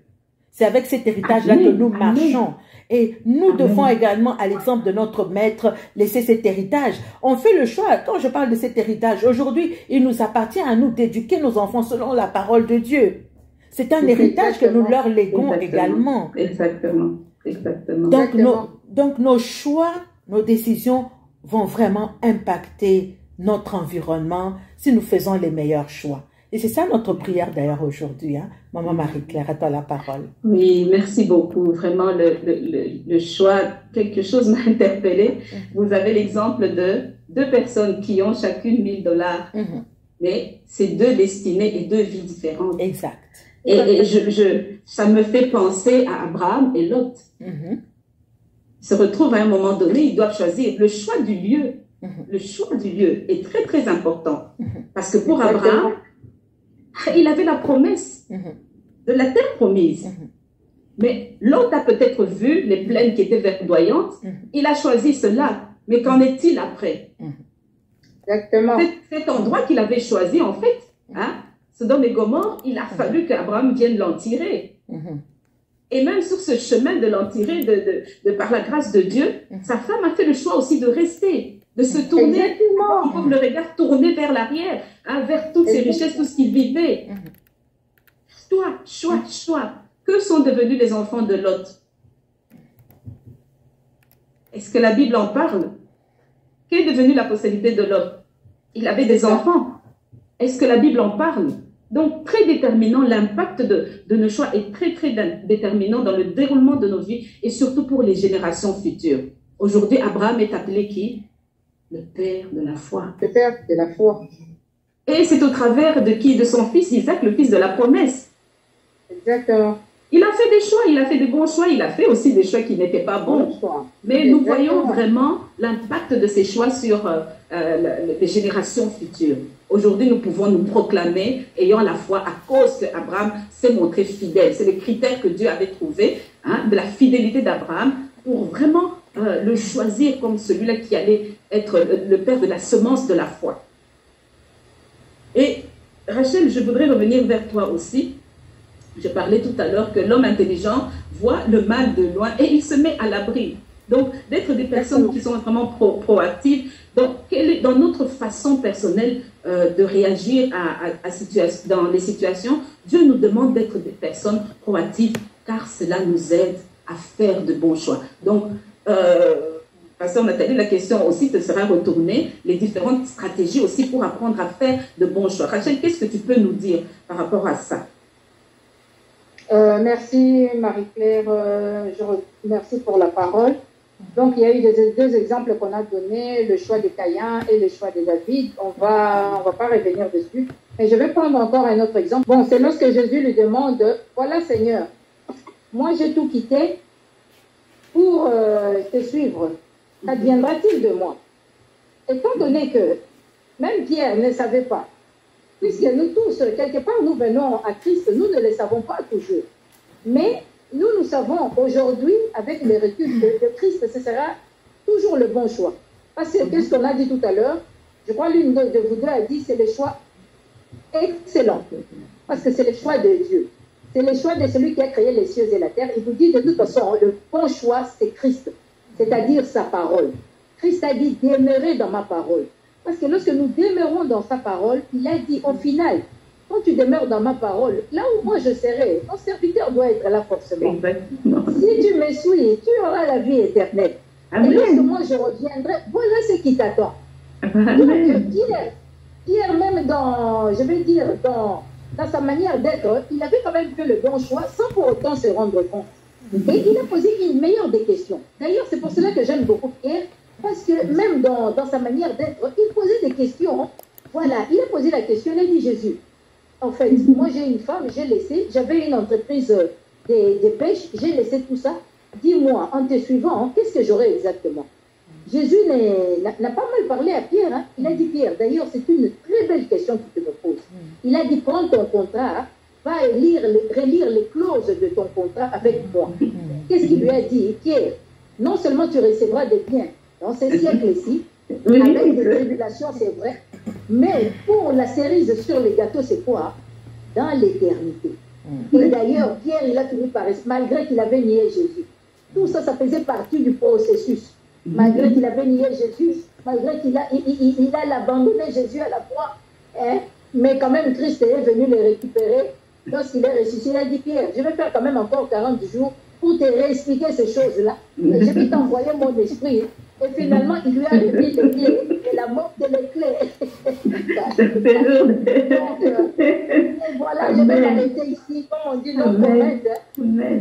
C'est avec cet héritage-là que nous marchons. Et nous devons également, à l'exemple de notre maître, laisser cet héritage. On fait le choix, quand je parle de cet héritage, aujourd'hui, il nous appartient à nous d'éduquer nos enfants selon la parole de Dieu. C'est un héritage que nous leur léguons également. Exactement. Donc nos choix, nos décisions vont vraiment impacter notre environnement si nous faisons les meilleurs choix. Et c'est ça notre prière d'ailleurs aujourd'hui. Hein? Maman Marie-Claire, à toi la parole. Oui, merci beaucoup. Vraiment, le choix, quelque chose m'a interpellée. Vous avez l'exemple de 2 personnes qui ont chacune $1000. Mais c'est 2 destinées et 2 vies différentes. Exact. Et ça me fait penser à Abraham et Lot. Ils se retrouvent à un moment donné, ils doivent choisir le choix du lieu. Le choix du lieu est très, très important. Parce que pour Abraham, il avait la promesse de la terre promise. Mais Lot a peut-être vu les plaines qui étaient verdoyantes. Il a choisi cela. Mais qu'en est-il après? Exactement. Cet endroit qu'il avait choisi, en fait, Sodome et Gomorrhe, il a fallu qu'Abraham vienne l'en tirer. Et même sur ce chemin de l'en tirer, par la grâce de Dieu, sa femme a fait le choix aussi de rester, de se tourner, comme le regard tourné vers l'arrière, vers toutes ces richesses, tout ce qu'il vivait. Choix. Que sont devenus les enfants de Lot? Est-ce que la Bible en parle? Qu'est devenue la postérité de Lot? Il avait des enfants. Est-ce que la Bible en parle? Donc, très déterminant, l'impact de nos choix est très, très déterminant dans le déroulement de nos vies et surtout pour les générations futures. Aujourd'hui, Abraham est appelé qui? Le père de la foi. Le père de la foi. Et c'est au travers de qui? De son fils Isaac, le fils de la promesse. Exactement. Il a fait des choix, il a fait des bons choix, il a fait aussi des choix qui n'étaient pas bons. Mais nous voyons vraiment l'impact de ces choix sur les générations futures. Aujourd'hui, nous pouvons nous proclamer ayant la foi à cause qu'Abraham s'est montré fidèle. C'est le critère que Dieu avait trouvé, de la fidélité d'Abraham, pour vraiment le choisir comme celui-là qui allait être le père de la semence de la foi. Et Rachel, je voudrais revenir vers toi aussi. Je parlais tout à l'heure que l'homme intelligent voit le mal de loin et il se met à l'abri. Donc, d'être des personnes qui sont vraiment proactives. Donc, quelle est dans notre façon personnelle de réagir dans les situations? Dieu nous demande d'être des personnes proactives car cela nous aide à faire de bons choix. Donc, Pasteur Nathalie, la question aussi te sera retournée, les différentes stratégies aussi pour apprendre à faire de bons choix. Rachel, qu'est-ce que tu peux nous dire par rapport à ça? Merci Marie-Claire, merci pour la parole. Donc il y a eu 2 exemples qu'on a donnés, le choix de Caïn et le choix de David. On va pas revenir dessus. Mais je vais prendre encore un autre exemple. Bon, c'est lorsque Jésus lui demande, voilà Seigneur, moi j'ai tout quitté pour te suivre. Qu'adviendra-t-il de moi? Étant donné que même Pierre ne savait pas, puisque nous tous, quelque part, nous venons à Christ, nous ne le savons pas toujours. Mais nous savons aujourd'hui, avec le recul de Christ, ce sera toujours le bon choix. Parce que, qu'est-ce qu'on a dit tout à l'heure? Je crois l'une de vous deux a dit, c'est le choix excellent. Parce que c'est le choix de Dieu. C'est le choix de celui qui a créé les cieux et la terre. Il vous dit de toute façon, le bon choix, c'est Christ. C'est-à-dire sa parole. Christ a dit, demeurez dans ma parole. Parce que lorsque nous demeurons dans sa parole, il a dit, au final, quand tu demeures dans ma parole, là où moi je serai, ton serviteur doit être là forcément. Exactement. Si tu me suis, tu auras la vie éternelle. Amen. Et lorsque moi je reviendrai, voilà ce qui t'attend. Donc Pierre, même dans, je vais dire, dans sa manière d'être, il avait quand même fait le bon choix sans pour autant se rendre compte. Et il a posé une meilleure des questions. D'ailleurs, c'est pour cela que j'aime beaucoup Pierre. Parce que même dans sa manière d'être, il posait des questions. Voilà, il a posé la question, il a dit Jésus, en fait, moi j'ai une femme, j'ai laissé, j'avais une entreprise de pêche, j'ai laissé tout ça. Dis-moi, en te suivant, qu'est-ce que j'aurais exactement? Jésus n'a pas mal parlé à Pierre. Hein? Il a dit, Pierre, d'ailleurs, c'est une très belle question que tu me poses. Il a dit, prends ton contrat, va relire les clauses de ton contrat avec moi. Qu'est-ce qu'il lui a dit? Pierre, non seulement tu recevras des biens, dans ce siècle-ci, avec des tribulations, c'est vrai, Mais pour la cerise sur les gâteaux, c'est quoi? Dans l'éternité. Et d'ailleurs, Pierre, il a fini par, malgré qu'il avait nié Jésus, tout ça, ça faisait partie du processus. Malgré qu'il avait nié Jésus, malgré qu'il a abandonné Jésus à la croix, hein, mais quand même, Christ est venu le récupérer. Lorsqu'il est ressuscité, il a dit, Pierre, je vais faire quand même encore 40 jours pour te réexpliquer ces choses-là. Je vais t'envoyer mon esprit. Et finalement, il lui a remis les clés. Et la mort de les clés. Et voilà, je vais m'arrêter ici. Comme on dit, non,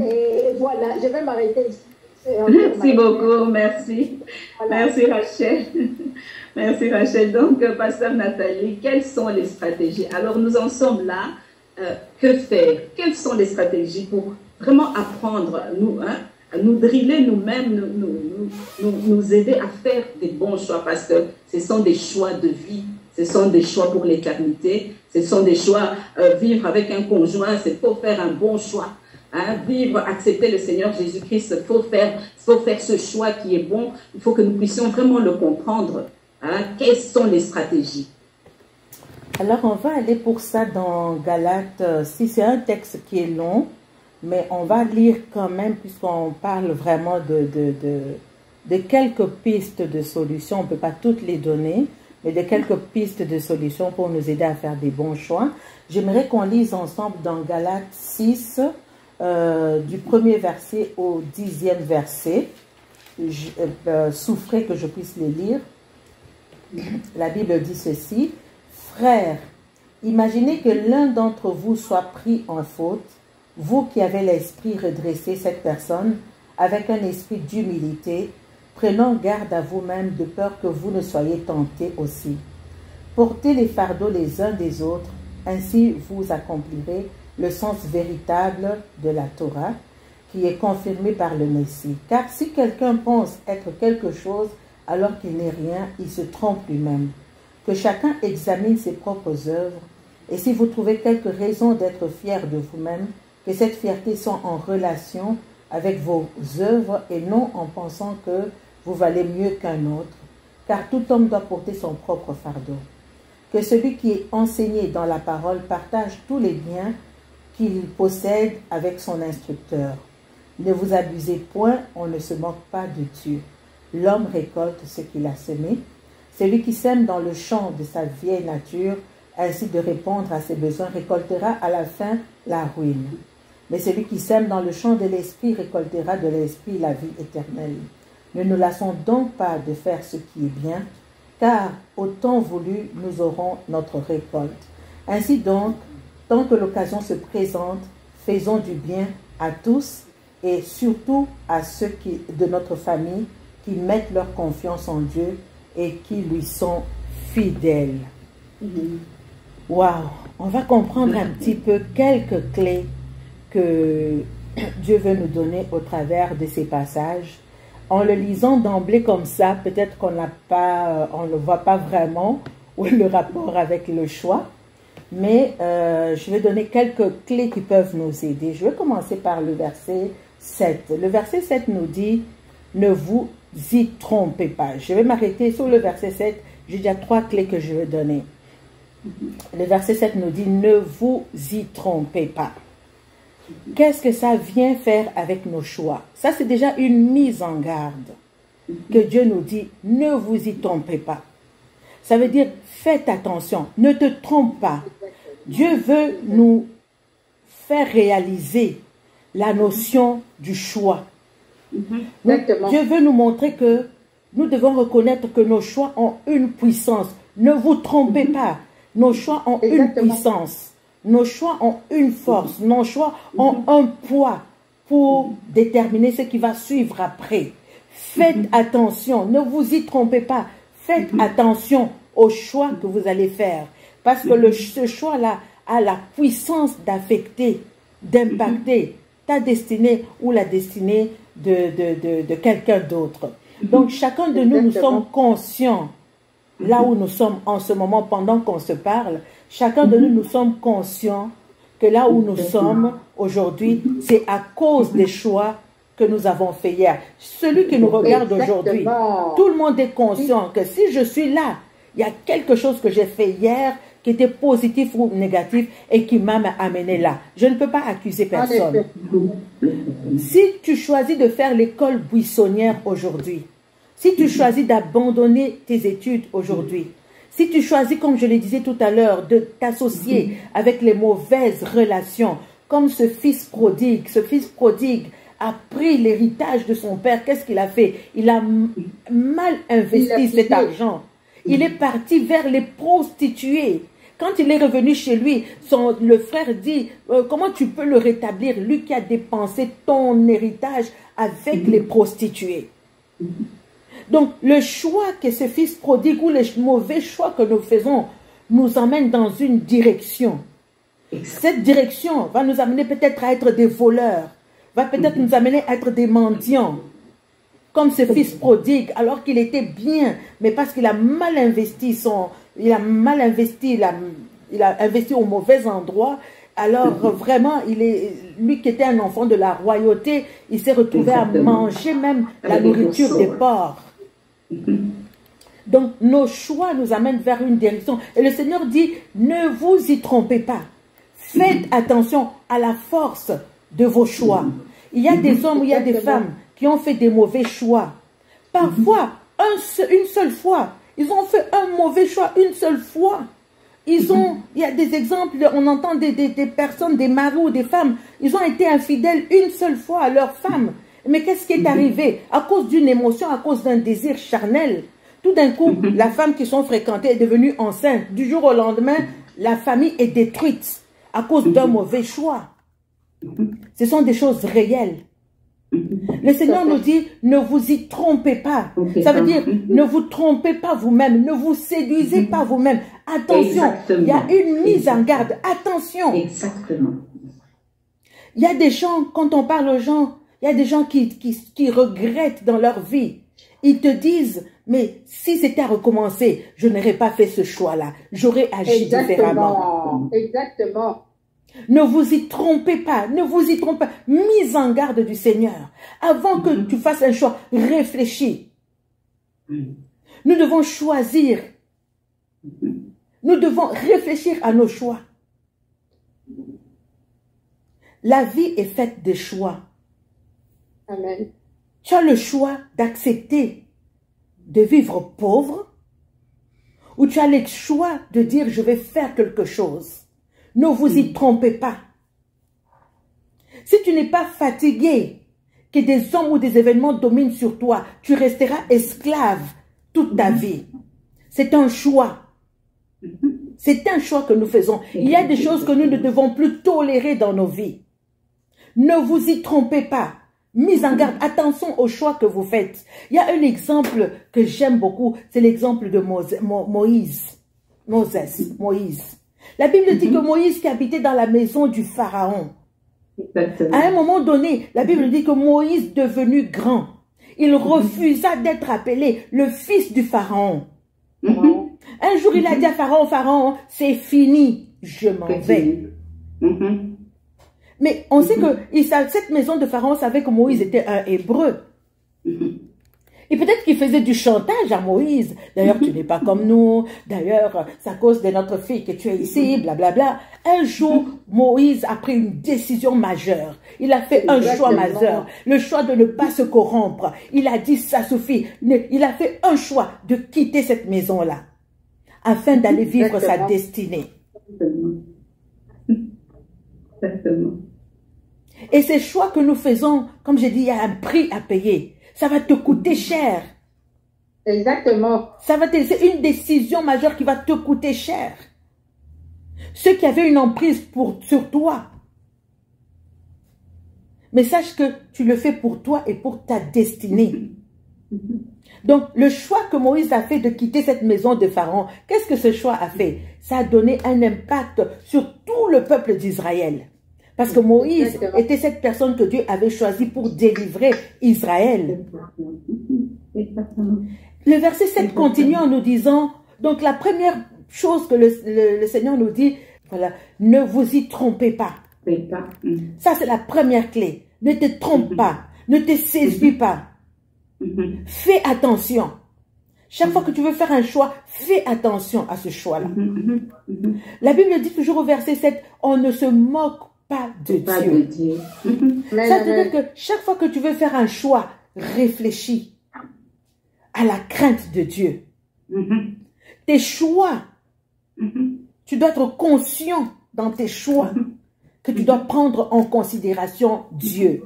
et voilà, je vais m'arrêter ici. Merci beaucoup, merci. Voilà. Merci Rachel. Merci Rachel. Donc, Pasteur Nathalie, quelles sont les stratégies? Alors, nous en sommes là. Que faire? Quelles sont les stratégies pour vraiment apprendre, nous, hein, à nous driller nous-mêmes, nous aider à faire des bons choix? Parce que ce sont des choix de vie, ce sont des choix pour l'éternité, ce sont des choix, vivre avec un conjoint, c'est pour faire un bon choix. Hein, vivre, accepter le Seigneur Jésus-Christ, il faut faire ce choix qui est bon. Il faut que nous puissions vraiment le comprendre. Hein. Quelles sont les stratégies? Alors, on va aller pour ça dans Galates. Si c'est un texte qui est long, mais on va lire quand même, puisqu'on parle vraiment de quelques pistes de solutions. On ne peut pas toutes les donner, mais de quelques pistes de solutions pour nous aider à faire des bons choix. J'aimerais qu'on lise ensemble dans Galates 6, du 1er verset au 10e verset. Souffrez que je puisse les lire. La Bible dit ceci. Frères, imaginez que l'un d'entre vous soit pris en faute, vous qui avez l'esprit redressé cette personne avec un esprit d'humilité, prenant garde à vous-même de peur que vous ne soyez tentés aussi. Portez les fardeaux les uns des autres, ainsi vous accomplirez le sens véritable de la Torah, qui est confirmé par le Messie. Car si quelqu'un pense être quelque chose alors qu'il n'est rien, il se trompe lui-même. Que chacun examine ses propres œuvres, et si vous trouvez quelque raison d'être fier de vous-même, que cette fierté soit en relation avec vos œuvres et non en pensant que vous valez mieux qu'un autre, car tout homme doit porter son propre fardeau. Que celui qui est enseigné dans la parole partage tous les biens qu'il possède avec son instructeur. Ne vous abusez point, on ne se moque pas de Dieu. L'homme récolte ce qu'il a semé. Celui qui sème dans le champ de sa vieille nature, ainsi de répondre à ses besoins, récoltera à la fin la ruine. Mais celui qui sème dans le champ de l'esprit récoltera de l'esprit la vie éternelle. Ne nous lassons donc pas de faire ce qui est bien, car au temps voulu, nous aurons notre récolte. Ainsi donc, tant que l'occasion se présente, faisons du bien à tous et surtout à ceux de notre famille qui mettent leur confiance en Dieu et qui lui sont fidèles. Waouh! On va comprendre un petit peu quelques clés que Dieu veut nous donner au travers de ces passages. En le lisant d'emblée comme ça, peut-être qu'on n'a pas, on ne le voit pas vraiment, ou le rapport avec le choix, mais je vais donner quelques clés qui peuvent nous aider. Je vais commencer par le verset 7. Le verset 7 nous dit « Ne vous y trompez pas ». Je vais m'arrêter sur le verset 7. J'ai déjà 3 clés que je vais donner. Le verset 7 nous dit « Ne vous y trompez pas ». Qu'est-ce que ça vient faire avec nos choix? Ça, c'est déjà une mise en garde que Dieu nous dit « Ne vous y trompez pas ». Ça veut dire « Faites attention, ne te trompe pas ». Dieu veut nous faire réaliser la notion du choix. Dieu veut nous montrer que nous devons reconnaître que nos choix ont une puissance. Ne vous trompez pas. Nos choix ont une puissance. Nos choix ont une force. Nos choix ont un poids pour déterminer ce qui va suivre après. Faites attention. Ne vous y trompez pas. Faites attention aux choix que vous allez faire. Parce que ce choix-là a la puissance d'affecter, d'impacter ta destinée ou la destinée de quelqu'un d'autre. Donc, chacun de nous, nous sommes conscients, là où nous sommes en ce moment, pendant qu'on se parle, chacun de nous, nous sommes conscients que là où nous sommes aujourd'hui, c'est à cause des choix que nous avons fait hier. Celui qui nous regarde aujourd'hui, tout le monde est conscient que si je suis là, il y a quelque chose que j'ai fait hier qui était positif ou négatif et qui m'a amené là. Je ne peux pas accuser personne. Si tu choisis de faire l'école buissonnière aujourd'hui, si tu choisis d'abandonner tes études aujourd'hui, si tu choisis, comme je le disais tout à l'heure, de t'associer avec les mauvaises relations, comme ce fils prodigue a pris l'héritage de son père, qu'est-ce qu'il a fait? Il a mal investi cet argent. Il est parti vers les prostituées. Quand il est revenu chez lui, le frère dit, comment tu peux le rétablir, lui qui a dépensé ton héritage avec les prostituées? Donc, le choix que ce fils prodigue ou les mauvais choix que nous faisons nous emmènent dans une direction. Cette direction va nous amener peut-être à être des voleurs, va peut-être nous amener à être des mendiants, comme ce fils prodigue, alors qu'il était bien, mais parce qu'il a mal investi il a investi au mauvais endroit. Alors vraiment, lui qui était un enfant de la royauté, il s'est retrouvé à manger même la nourriture des porcs. Donc nos choix nous amènent vers une direction. Et le Seigneur dit, ne vous y trompez pas. Faites attention à la force de vos choix. Il y a des hommes, il y a des femmes qui ont fait des mauvais choix. Parfois, une seule fois, ils ont fait un mauvais choix une seule fois. Il y a des exemples, on entend des personnes, des maris ou des femmes, ils ont été infidèles une seule fois à leur femme. Mais qu'est-ce qui est arrivé? À cause d'une émotion, à cause d'un désir charnel. Tout d'un coup, la femme qu'ils sont fréquentée est devenue enceinte. Du jour au lendemain, la famille est détruite à cause d'un mauvais choix. Ce sont des choses réelles. Le Seigneur nous dit, ne vous y trompez pas. Ça veut dire, ne vous trompez pas vous-même, ne vous séduisez pas vous-même. Attention, il y a une mise en garde. Attention. Exactement. Il y a des gens, quand on parle aux gens, il y a des gens qui regrettent dans leur vie. Ils te disent, mais si c'était à recommencer, je n'aurais pas fait ce choix-là. J'aurais agi différemment. Exactement. Ne vous y trompez pas, ne vous y trompez pas. Mise en garde du Seigneur. Avant que tu fasses un choix, réfléchis. Nous devons choisir. Nous devons réfléchir à nos choix. La vie est faite de choix. Amen. Tu as le choix d'accepter de vivre pauvre ou tu as le choix de dire je vais faire quelque chose. Ne vous y trompez pas. Si tu n'es pas fatigué, que des hommes ou des événements dominent sur toi, tu resteras esclave toute ta vie. C'est un choix. C'est un choix que nous faisons. Il y a des choses que nous ne devons plus tolérer dans nos vies. Ne vous y trompez pas. Mise en garde, attention aux choix que vous faites. Il y a un exemple que j'aime beaucoup, c'est l'exemple de Moïse. La Bible dit que Moïse qui habitait dans la maison du Pharaon. À un moment donné, la Bible dit que Moïse devenu grand, il refusa d'être appelé le fils du Pharaon. Un jour, il a dit à Pharaon, Pharaon, c'est fini, je m'en vais. Mais on sait que cette maison de Pharaon savait que Moïse était un Hébreu. Et peut-être qu'il faisait du chantage à Moïse. D'ailleurs, tu n'es pas comme nous. D'ailleurs, c'est à cause de notre fille que tu es ici, blablabla. Un jour, Moïse a pris une décision majeure. Il a fait un choix majeur. Le choix de ne pas se corrompre. Il a dit, ça suffit. Il a fait un choix de quitter cette maison-là afin d'aller vivre sa destinée. Exactement. Et ces choix que nous faisons, comme j'ai dit, il y a un prix à payer. Ça va te coûter cher. Exactement. C'est une décision majeure qui va te coûter cher. Ceux qui avaient une emprise sur toi. Mais sache que tu le fais pour toi et pour ta destinée. Donc, le choix que Moïse a fait de quitter cette maison de Pharaon, qu'est-ce que ce choix a fait? Ça a donné un impact sur tout le peuple d'Israël. Parce que Moïse était cette personne que Dieu avait choisie pour délivrer Israël. Le verset 7 continue en nous disant, donc la première chose que le Seigneur nous dit, voilà, ne vous y trompez pas. Ça, c'est la première clé. Ne te trompe pas, ne te séduis pas. Fais attention. Chaque fois que tu veux faire un choix, fais attention à ce choix-là. La Bible dit toujours au verset 7, on ne se moque pas de Dieu. Ça veut dire que chaque fois que tu veux faire un choix, réfléchis à la crainte de Dieu. Tes choix, tu dois être conscient dans tes choix que tu dois prendre en considération Dieu.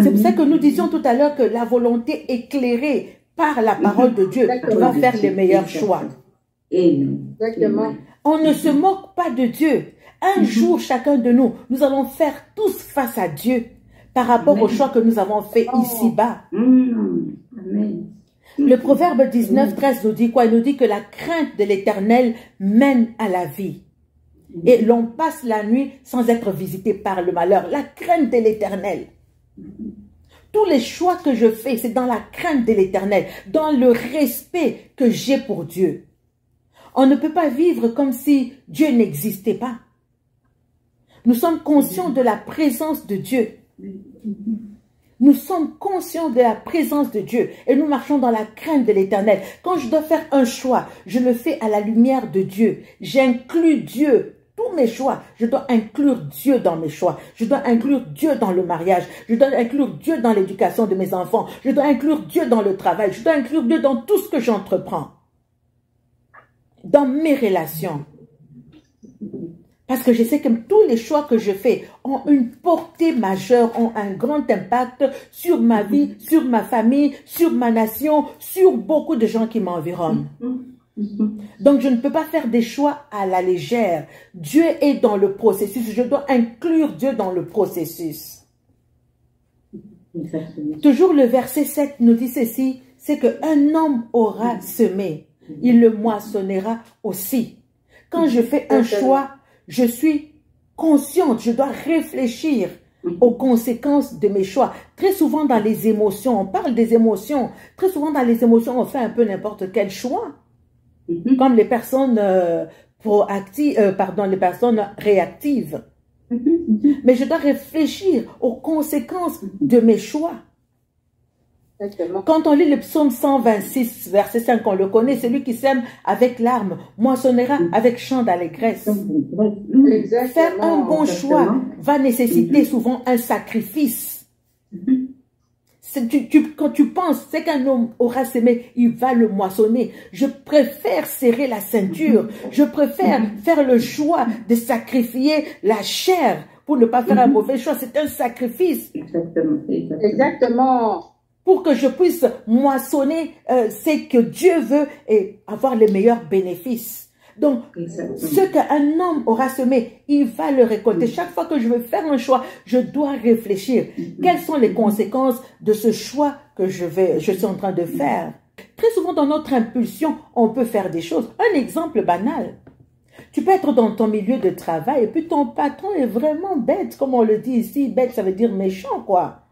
C'est pour ça que nous disions tout à l'heure que la volonté éclairée par la parole de Dieu va faire les meilleurs choix. Exactement. On ne se moque pas de Dieu. Un jour, chacun de nous, nous allons faire tous face à Dieu par rapport au choix que nous avons fait ici-bas. Le proverbe 19, 13 nous dit quoi? Il nous dit que la crainte de l'Éternel mène à la vie. Et l'on passe la nuit sans être visité par le malheur. La crainte de l'Éternel. Tous les choix que je fais, c'est dans la crainte de l'Éternel, dans le respect que j'ai pour Dieu. On ne peut pas vivre comme si Dieu n'existait pas. Nous sommes conscients de la présence de Dieu. Nous sommes conscients de la présence de Dieu et nous marchons dans la crainte de l'Éternel. Quand je dois faire un choix, je le fais à la lumière de Dieu. J'inclus Dieu. Tous mes choix, je dois inclure Dieu dans mes choix. Je dois inclure Dieu dans le mariage. Je dois inclure Dieu dans l'éducation de mes enfants. Je dois inclure Dieu dans le travail. Je dois inclure Dieu dans tout ce que j'entreprends. Dans mes relations. Parce que je sais que tous les choix que je fais ont une portée majeure, ont un grand impact sur ma vie, sur ma famille, sur ma nation, sur beaucoup de gens qui m'environnent. Donc, je ne peux pas faire des choix à la légère. Dieu est dans le processus. Je dois inclure Dieu dans le processus. Toujours le verset 7 nous dit ceci, c'est qu'un homme aura semé, il le moissonnera aussi. Quand je fais un choix, je suis consciente, je dois réfléchir aux conséquences de mes choix. Très souvent dans les émotions, on parle des émotions. Très souvent dans les émotions, on fait un peu n'importe quel choix. Comme les personnes les personnes réactives. Mais je dois réfléchir aux conséquences de mes choix. Quand on lit le psaume 126, verset 5, on le connaît, celui qui sème avec larmes, moissonnera avec chant d'allégresse. Faire un bon choix va nécessiter souvent un sacrifice. Quand tu penses, c'est qu'un homme aura semé, il va le moissonner. Je préfère serrer la ceinture. Je préfère faire le choix de sacrifier la chair pour ne pas faire un mauvais choix. C'est un sacrifice. Exactement. Pour que je puisse moissonner ce que Dieu veut et avoir les meilleurs bénéfices. Donc, ce qu'un homme aura semé, il va le récolter. Chaque fois que je veux faire un choix, je dois réfléchir. Quelles sont les conséquences de ce choix que je suis en train de faire? Très souvent, dans notre impulsion, on peut faire des choses. Un exemple banal. Tu peux être dans ton milieu de travail et puis ton patron est vraiment bête, comme on le dit ici. Bête, ça veut dire méchant, quoi.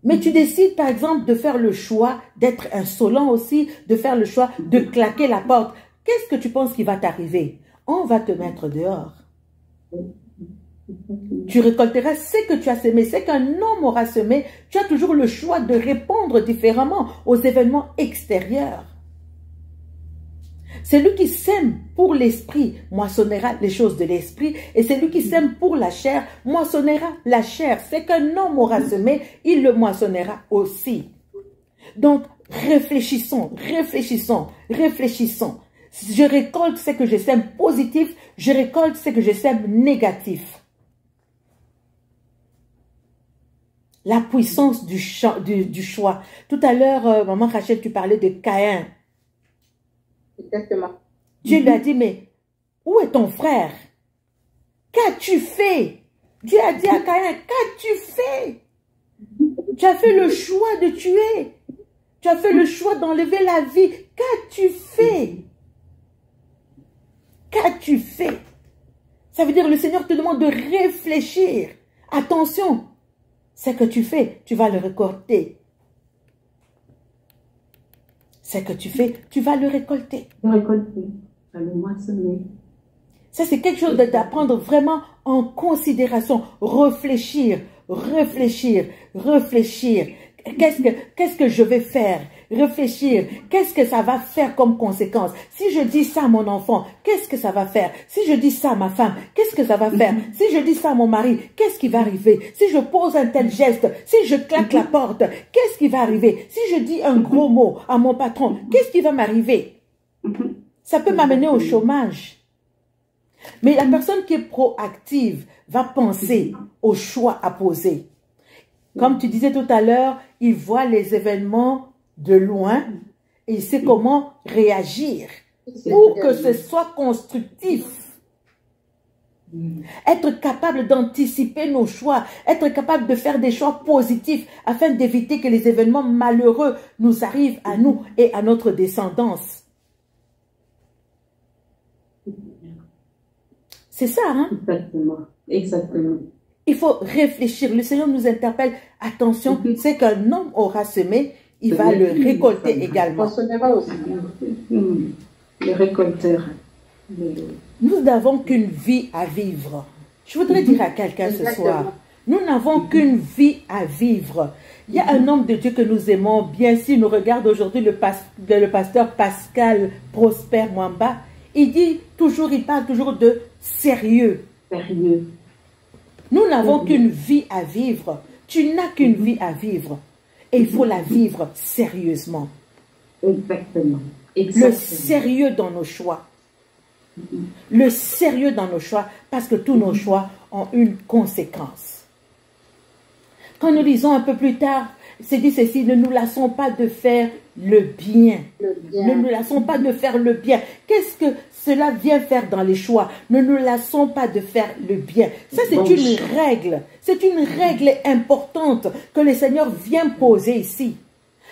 Mais tu décides, par exemple, de faire le choix d'être insolent aussi, de faire le choix de claquer la porte. Qu'est-ce que tu penses qui va t'arriver? On va te mettre dehors. Tu récolteras ce que tu as semé. Ce qu'un homme aura semé, tu as toujours le choix de répondre différemment aux événements extérieurs. Celui qui sème pour l'esprit moissonnera les choses de l'esprit, et celui qui sème pour la chair moissonnera la chair. Ce qu'un homme aura semé, il le moissonnera aussi. Donc, réfléchissons, réfléchissons, réfléchissons. Je récolte ce que je sème positif, je récolte ce que je sème négatif. La puissance du choix. Tout à l'heure, maman Rachel, tu parlais de Caïn. Exactement. Dieu lui a dit, mais où est ton frère? Qu'as-tu fait? Dieu a dit à Caïn, qu'as-tu fait? Tu as fait le choix de tuer. Tu as fait le choix d'enlever la vie. Qu'as-tu fait? Qu'as-tu fait? Ça veut dire que le Seigneur te demande de réfléchir. Attention, ce que tu fais, tu vas le récolter. Ce que tu fais, tu vas le récolter. Le récolter, va le moissonner. Ça, c'est quelque chose d'apprendre vraiment en considération. Réfléchir, réfléchir, réfléchir. Qu'est-ce que je vais faire? réfléchir. Qu'est-ce que ça va faire comme conséquence? Si je dis ça à mon enfant, qu'est-ce que ça va faire? Si je dis ça à ma femme, qu'est-ce que ça va faire? Si je dis ça à mon mari, qu'est-ce qui va arriver? Si je pose un tel geste, si je claque la porte, qu'est-ce qui va arriver? Si je dis un gros mot à mon patron, qu'est-ce qui va m'arriver? Ça peut m'amener au chômage. Mais la personne qui est proactive va penser aux choix à poser. Comme tu disais tout à l'heure, il voit les événements de loin et il sait comment réagir pour que ce soit constructif. Être capable d'anticiper nos choix, être capable de faire des choix positifs afin d'éviter que les événements malheureux nous arrivent à nous et à notre descendance. C'est ça, hein? Exactement. Exactement. Il faut réfléchir. Le Seigneur nous interpelle. Attention, c'est qu'un homme aura semé, il va le récolter également. Le récolteur. Nous n'avons qu'une vie à vivre. Je voudrais dire à quelqu'un ce soir, nous n'avons qu'une vie à vivre. Il y a un homme de Dieu que nous aimons bien. Si nous regardons aujourd'hui le pasteur Pascal Prosper Mwamba, il parle toujours de sérieux. Sérieux. Nous n'avons qu'une vie à vivre. Tu n'as qu'une vie à vivre. Et il faut la vivre sérieusement. Exactement. Le sérieux dans nos choix. Le sérieux dans nos choix, parce que tous nos choix ont une conséquence. Quand nous lisons un peu plus tard, c'est dit ceci, ne nous lassons pas de faire le bien. Ne nous lassons pas de faire le bien. Qu'est-ce que cela vient faire dans les choix? Ne nous lassons pas de faire le bien. Ça, c'est une règle. C'est une règle importante que le Seigneur vient poser ici.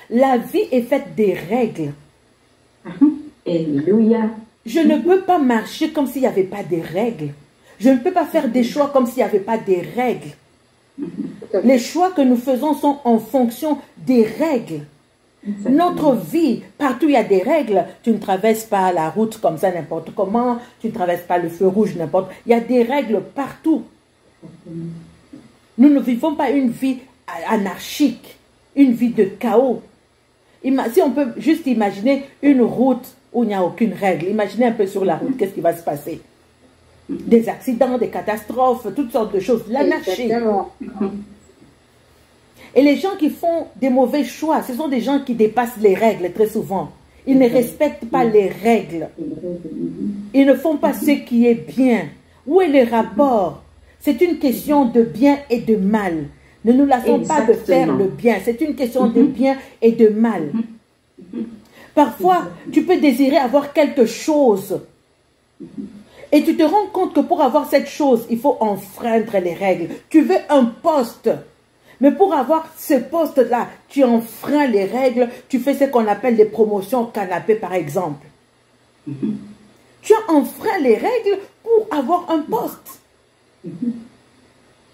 La vie est faite des règles. Alléluia. Je ne peux pas marcher comme s'il n'y avait pas de règles. Je ne peux pas faire des choix comme s'il n'y avait pas de règles. Les choix que nous faisons sont en fonction des règles. Notre vie, partout il y a des règles. Tu ne traverses pas la route comme ça n'importe comment. Tu ne traverses pas le feu rouge n'importe. Il y a des règles partout. Nous ne vivons pas une vie anarchique, une vie de chaos. Si on peut juste imaginer une route où il n'y a aucune règle. Imaginez un peu sur la route, qu'est-ce qui va se passer? Des accidents, des catastrophes, toutes sortes de choses. L'anarchie. Et les gens qui font des mauvais choix, ce sont des gens qui dépassent les règles très souvent. Ils ne respectent pas les règles. Ils ne font pas ce qui est bien. Où est le rapport? C'est une question de bien et de mal. Ne nous lassons pas de faire le bien. C'est une question de bien et de mal. Parfois, tu peux désirer avoir quelque chose. Et tu te rends compte que pour avoir cette chose, il faut enfreindre les règles. Tu veux un poste. Mais pour avoir ce poste-là, tu enfreins les règles. Tu fais ce qu'on appelle des promotions canapé, par exemple. Tu as enfreint les règles pour avoir un poste.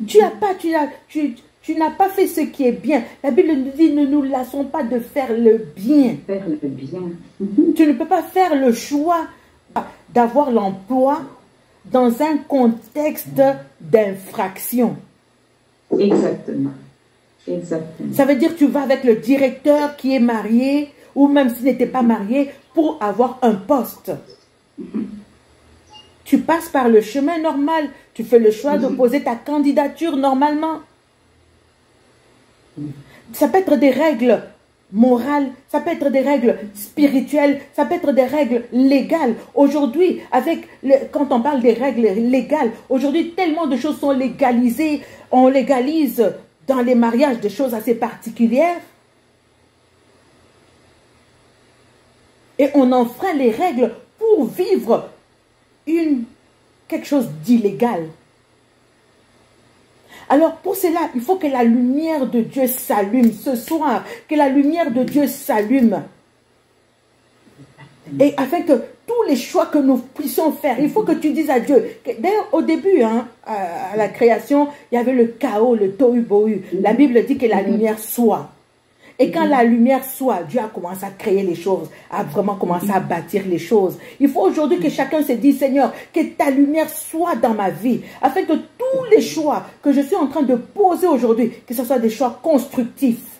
Tu n'as pas fait ce qui est bien. La Bible nous dit, ne nous lassons pas de faire le bien. Faire le bien. Tu ne peux pas faire le choix d'avoir l'emploi dans un contexte d'infraction. Exactement. Exactement. Ça veut dire que tu vas avec le directeur qui est marié ou même s'il n'était pas marié pour avoir un poste. Tu passes par le chemin normal. Tu fais le choix de poser ta candidature normalement. Ça peut être des règles morales, ça peut être des règles spirituelles, ça peut être des règles légales. Aujourd'hui, quand on parle des règles légales, aujourd'hui, tellement de choses sont légalisées. On légalise dans les mariages des choses assez particulières. Et on enfreint les règles pour vivre quelque chose d'illégal. Alors pour cela, il faut que la lumière de Dieu s'allume ce soir, que la lumière de Dieu s'allume. Et afin que tous les choix que nous puissions faire, il faut que tu dises à Dieu. D'ailleurs, au début, à la création, il y avait le chaos, le tohu-bohu. La Bible dit que la lumière soit. Et quand la lumière soit, Dieu a commencé à créer les choses, a vraiment commencé à bâtir les choses. Il faut aujourd'hui que chacun se dise, Seigneur, que ta lumière soit dans ma vie, afin que tous les choix que je suis en train de poser aujourd'hui, que ce soit des choix constructifs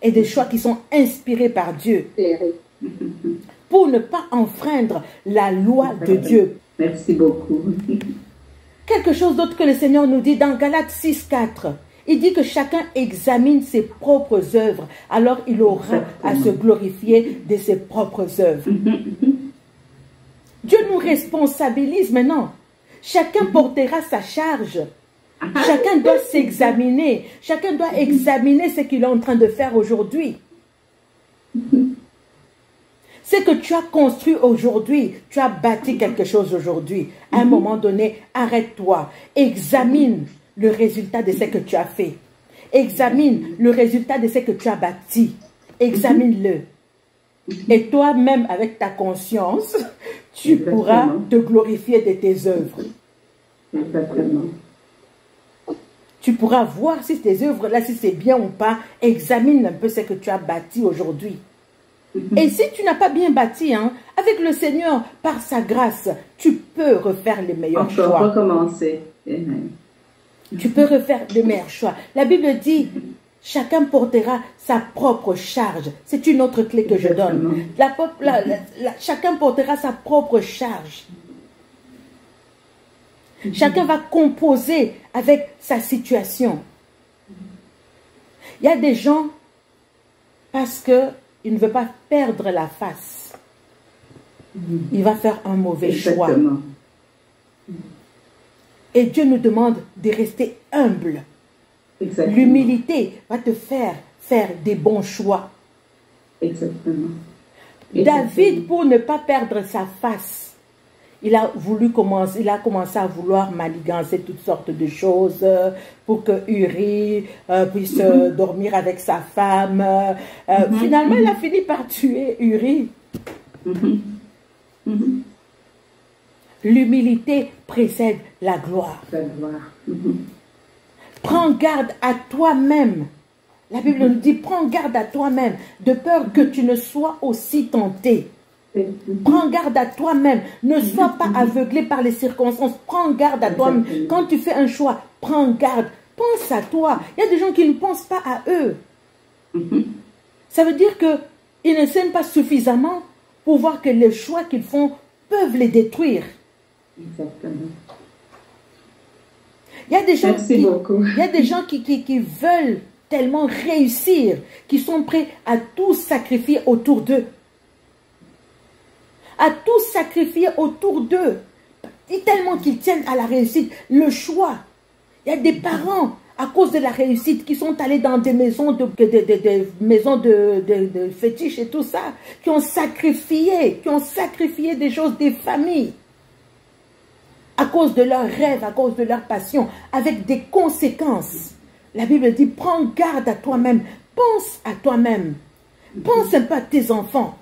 et des choix qui sont inspirés par Dieu pour ne pas enfreindre la loi de Dieu. Merci beaucoup. Quelque chose d'autre que le Seigneur nous dit dans Galates 6:4. Il dit que chacun examine ses propres œuvres, alors il aura à se glorifier de ses propres œuvres. Dieu nous responsabilise maintenant. Chacun portera sa charge. Chacun doit s'examiner. Chacun doit examiner ce qu'il est en train de faire aujourd'hui. Ce que tu as construit aujourd'hui, tu as bâti quelque chose aujourd'hui. À un moment donné, arrête-toi. Examine le résultat de ce que tu as fait. Examine le résultat de ce que tu as bâti. Examine-le. Et toi-même, avec ta conscience, tu pourras te glorifier de tes œuvres. Exactement. Tu pourras voir si tes œuvres, là, si c'est bien ou pas. Examine un peu ce que tu as bâti aujourd'hui. Et si tu n'as pas bien bâti, hein, avec le Seigneur, par sa grâce, tu peux refaire les meilleurs choix. Recommencer. Amen. Tu peux refaire les meilleurs choix. La Bible dit, chacun portera sa propre charge. C'est une autre clé que je donne. Chacun portera sa propre charge. Chacun va composer avec sa situation. Il y a des gens, parce qu'il ne veut pas perdre la face, il va faire un mauvais choix. Et Dieu nous demande de rester humble. L'humilité va te faire des bons choix. Exactement. David, pour ne pas perdre sa face, il a commencé à vouloir manigancer toutes sortes de choses pour que Uri puisse dormir avec sa femme. Finalement, il a fini par tuer Uri. L'humilité précède la gloire. Prends garde à toi-même. La Bible nous dit, prends garde à toi-même, de peur que tu ne sois aussi tenté. Prends garde à toi-même. Ne sois pas aveuglé par les circonstances. Prends garde à toi-même. Quand tu fais un choix, prends garde. Pense à toi. Il y a des gens qui ne pensent pas à eux. Ça veut dire qu'ils ne s'aiment pas suffisamment pour voir que les choix qu'ils font peuvent les détruire. Exactement. Il y a des gens qui veulent tellement réussir, qui sont prêts à tout sacrifier autour d'eux. À tout sacrifier autour d'eux. Et tellement qu'ils tiennent à la réussite, le choix. Il y a des parents, à cause de la réussite, qui sont allés dans des maisons de fétiches et tout ça, qui ont sacrifié des choses, des familles. À cause de leurs rêves, à cause de leur passion, avec des conséquences. La Bible dit, prends garde à toi-même, pense à toi-même, pense un peu à tes enfants,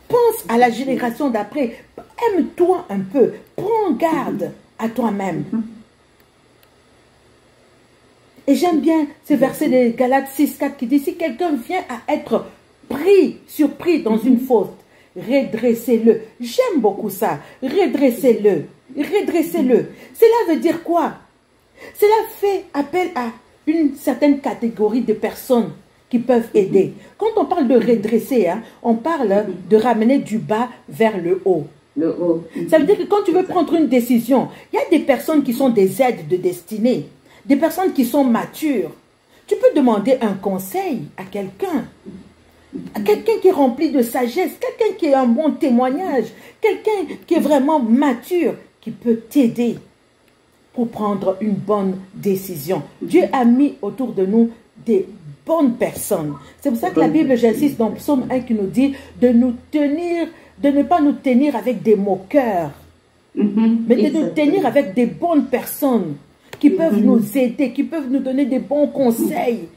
pense à la génération d'après, aime-toi un peu, prends garde à toi-même. Et j'aime bien ce verset de Galates 6:4 qui dit, si quelqu'un vient à être surpris dans une faute, redressez-le. J'aime beaucoup ça. Redressez-le. Redressez-le. Cela veut dire quoi? Cela fait appel à une certaine catégorie de personnes qui peuvent aider. Quand on parle de redresser, hein, on parle de ramener du bas vers le haut. Le haut. Ça veut dire que quand tu veux prendre une décision, il y a des personnes qui sont des aides de destinée, des personnes qui sont matures. Tu peux demander un conseil à quelqu'un. Quelqu'un qui est rempli de sagesse, quelqu'un qui a un bon témoignage, quelqu'un qui est vraiment mature, qui peut t'aider pour prendre une bonne décision. Dieu a mis autour de nous des bonnes personnes. C'est pour ça que la Bible, j'insiste dans Psaume 1 qui nous dit de ne pas nous tenir avec des moqueurs, mais de nous tenir avec des bonnes personnes qui peuvent nous aider, qui peuvent nous donner des bons conseils,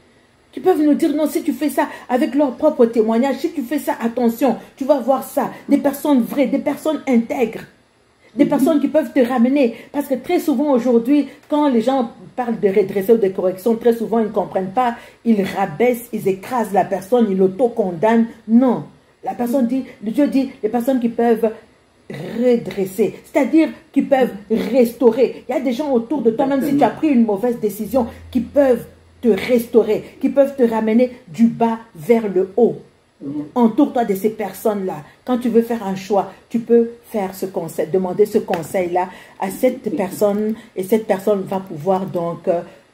qui peuvent nous dire non, si tu fais ça avec leur propre témoignage, si tu fais ça, attention, tu vas voir ça. Des personnes vraies, des personnes intègres, des personnes qui peuvent te ramener. Parce que très souvent aujourd'hui, quand les gens parlent de redresser ou de correction, très souvent ils ne comprennent pas, ils rabaissent, ils écrasent la personne, ils l'auto-condamnent. Non, la personne dit, Dieu dit, les personnes qui peuvent redresser, c'est-à-dire qui peuvent restaurer. Il y a des gens autour de toi, même si tu as pris une mauvaise décision, qui peuvent te restaurer, qui peuvent te ramener du bas vers le haut. Entoure-toi de ces personnes-là. Quand tu veux faire un choix, tu peux faire ce conseil, demander ce conseil-là à cette personne et cette personne va pouvoir donc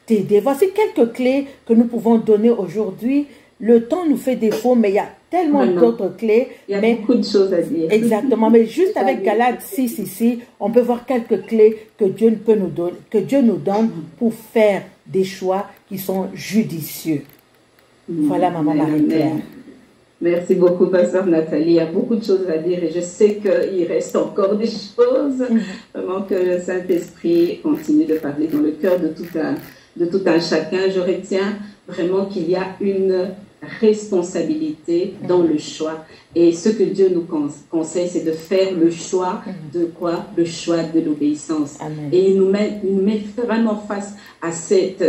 t'aider. Voici quelques clés que nous pouvons donner aujourd'hui. Le temps nous fait défaut, mais il y a tellement d'autres clés. Il y a beaucoup de choses à dire. Exactement, mais juste avec Galates 6 ici, on peut voir quelques clés que Dieu peut nous donner, que Dieu nous donne pour faire des choix qui sont judicieux. Voilà, Maman Marie-Claire. Merci beaucoup, Pasteur Nathalie. Il y a beaucoup de choses à dire et je sais qu'il reste encore des choses. Vraiment que le Saint-Esprit continue de parler dans le cœur de tout un chacun. Je retiens vraiment qu'il y a une responsabilité dans le choix. Et ce que Dieu nous conseille, c'est de faire le choix de quoi? Le choix de l'obéissance. Et il nous met vraiment face à cette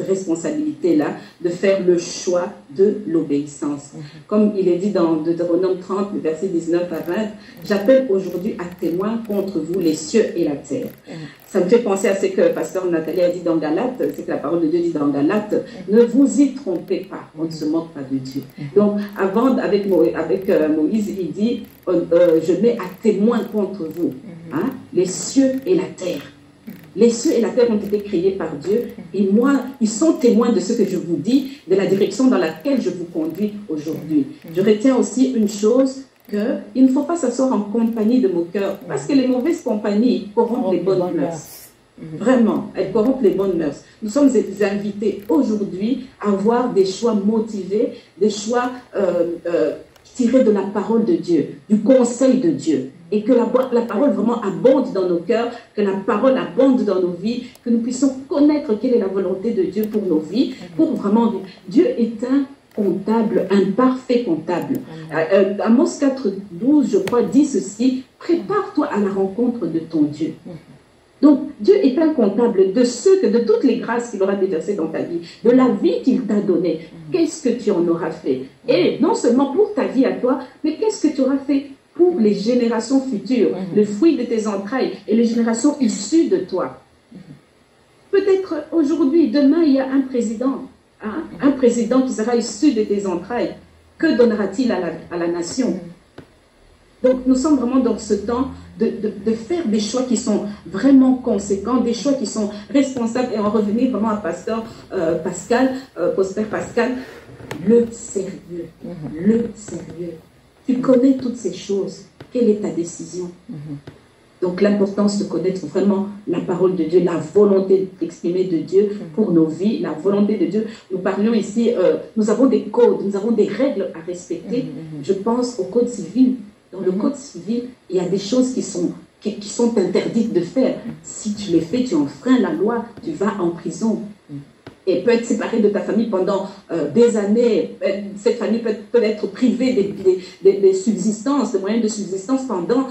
responsabilité-là de faire le choix de l'obéissance. Comme il est dit dans Deutéronome 30, le verset 19 à 20, « J'appelle aujourd'hui à témoin contre vous les cieux et la terre. » Ça me fait penser à ce que Pasteur Nathalie a dit dans Galates, c'est que la parole de Dieu dit dans Galates, « Ne vous y trompez pas, on ne se moque pas de Dieu. » Donc, avant, avec Moïse, il dit, je mets à témoin contre vous, hein, les cieux et la terre. Les cieux et la terre ont été créés par Dieu et moi, ils sont témoins de ce que je vous dis, de la direction dans laquelle je vous conduis aujourd'hui. Je retiens aussi une chose, qu'il ne faut pas s'asseoir en compagnie de moqueurs parce que les mauvaises compagnies corrompent les bonnes mœurs. Vraiment, elles corrompent les bonnes mœurs. Nous sommes invités aujourd'hui à avoir des choix motivés, des choix tirés de la parole de Dieu, du conseil de Dieu. Et que la parole vraiment abonde dans nos cœurs, que la parole abonde dans nos vies, que nous puissions connaître quelle est la volonté de Dieu pour nos vies, pour vraiment... Dieu est un comptable, un parfait comptable. Amos 4:12, je crois, dit ceci, « Prépare-toi à la rencontre de ton Dieu. » Donc, Dieu est un comptable de toutes les grâces qu'il aura déversées dans ta vie, de la vie qu'il t'a donnée. Qu'est-ce que tu en auras fait? Et non seulement pour ta vie à toi, mais qu'est-ce que tu auras fait pour les générations futures, le fruit de tes entrailles et les générations issues de toi. Peut-être aujourd'hui, demain, il y a un président qui sera issu de tes entrailles. Que donnera-t-il à la nation? Donc, nous sommes vraiment dans ce temps de faire des choix qui sont vraiment conséquents, des choix qui sont responsables. Et en revenir vraiment à Pasteur Prosper Pascal, le sérieux, le sérieux. Tu connais toutes ces choses. Quelle est ta décision? Donc l'importance de connaître vraiment la parole de Dieu, la volonté exprimée de Dieu pour nos vies, la volonté de Dieu. Nous parlions ici, nous avons des codes, nous avons des règles à respecter. Je pense au code civil. Dans le code civil, il y a des choses qui sont interdites de faire. Si tu les fais, tu enfreins la loi, tu vas en prison. Et peut être séparée de ta famille pendant des années. Cette famille peut être privée des subsistances, des moyens de subsistance pendant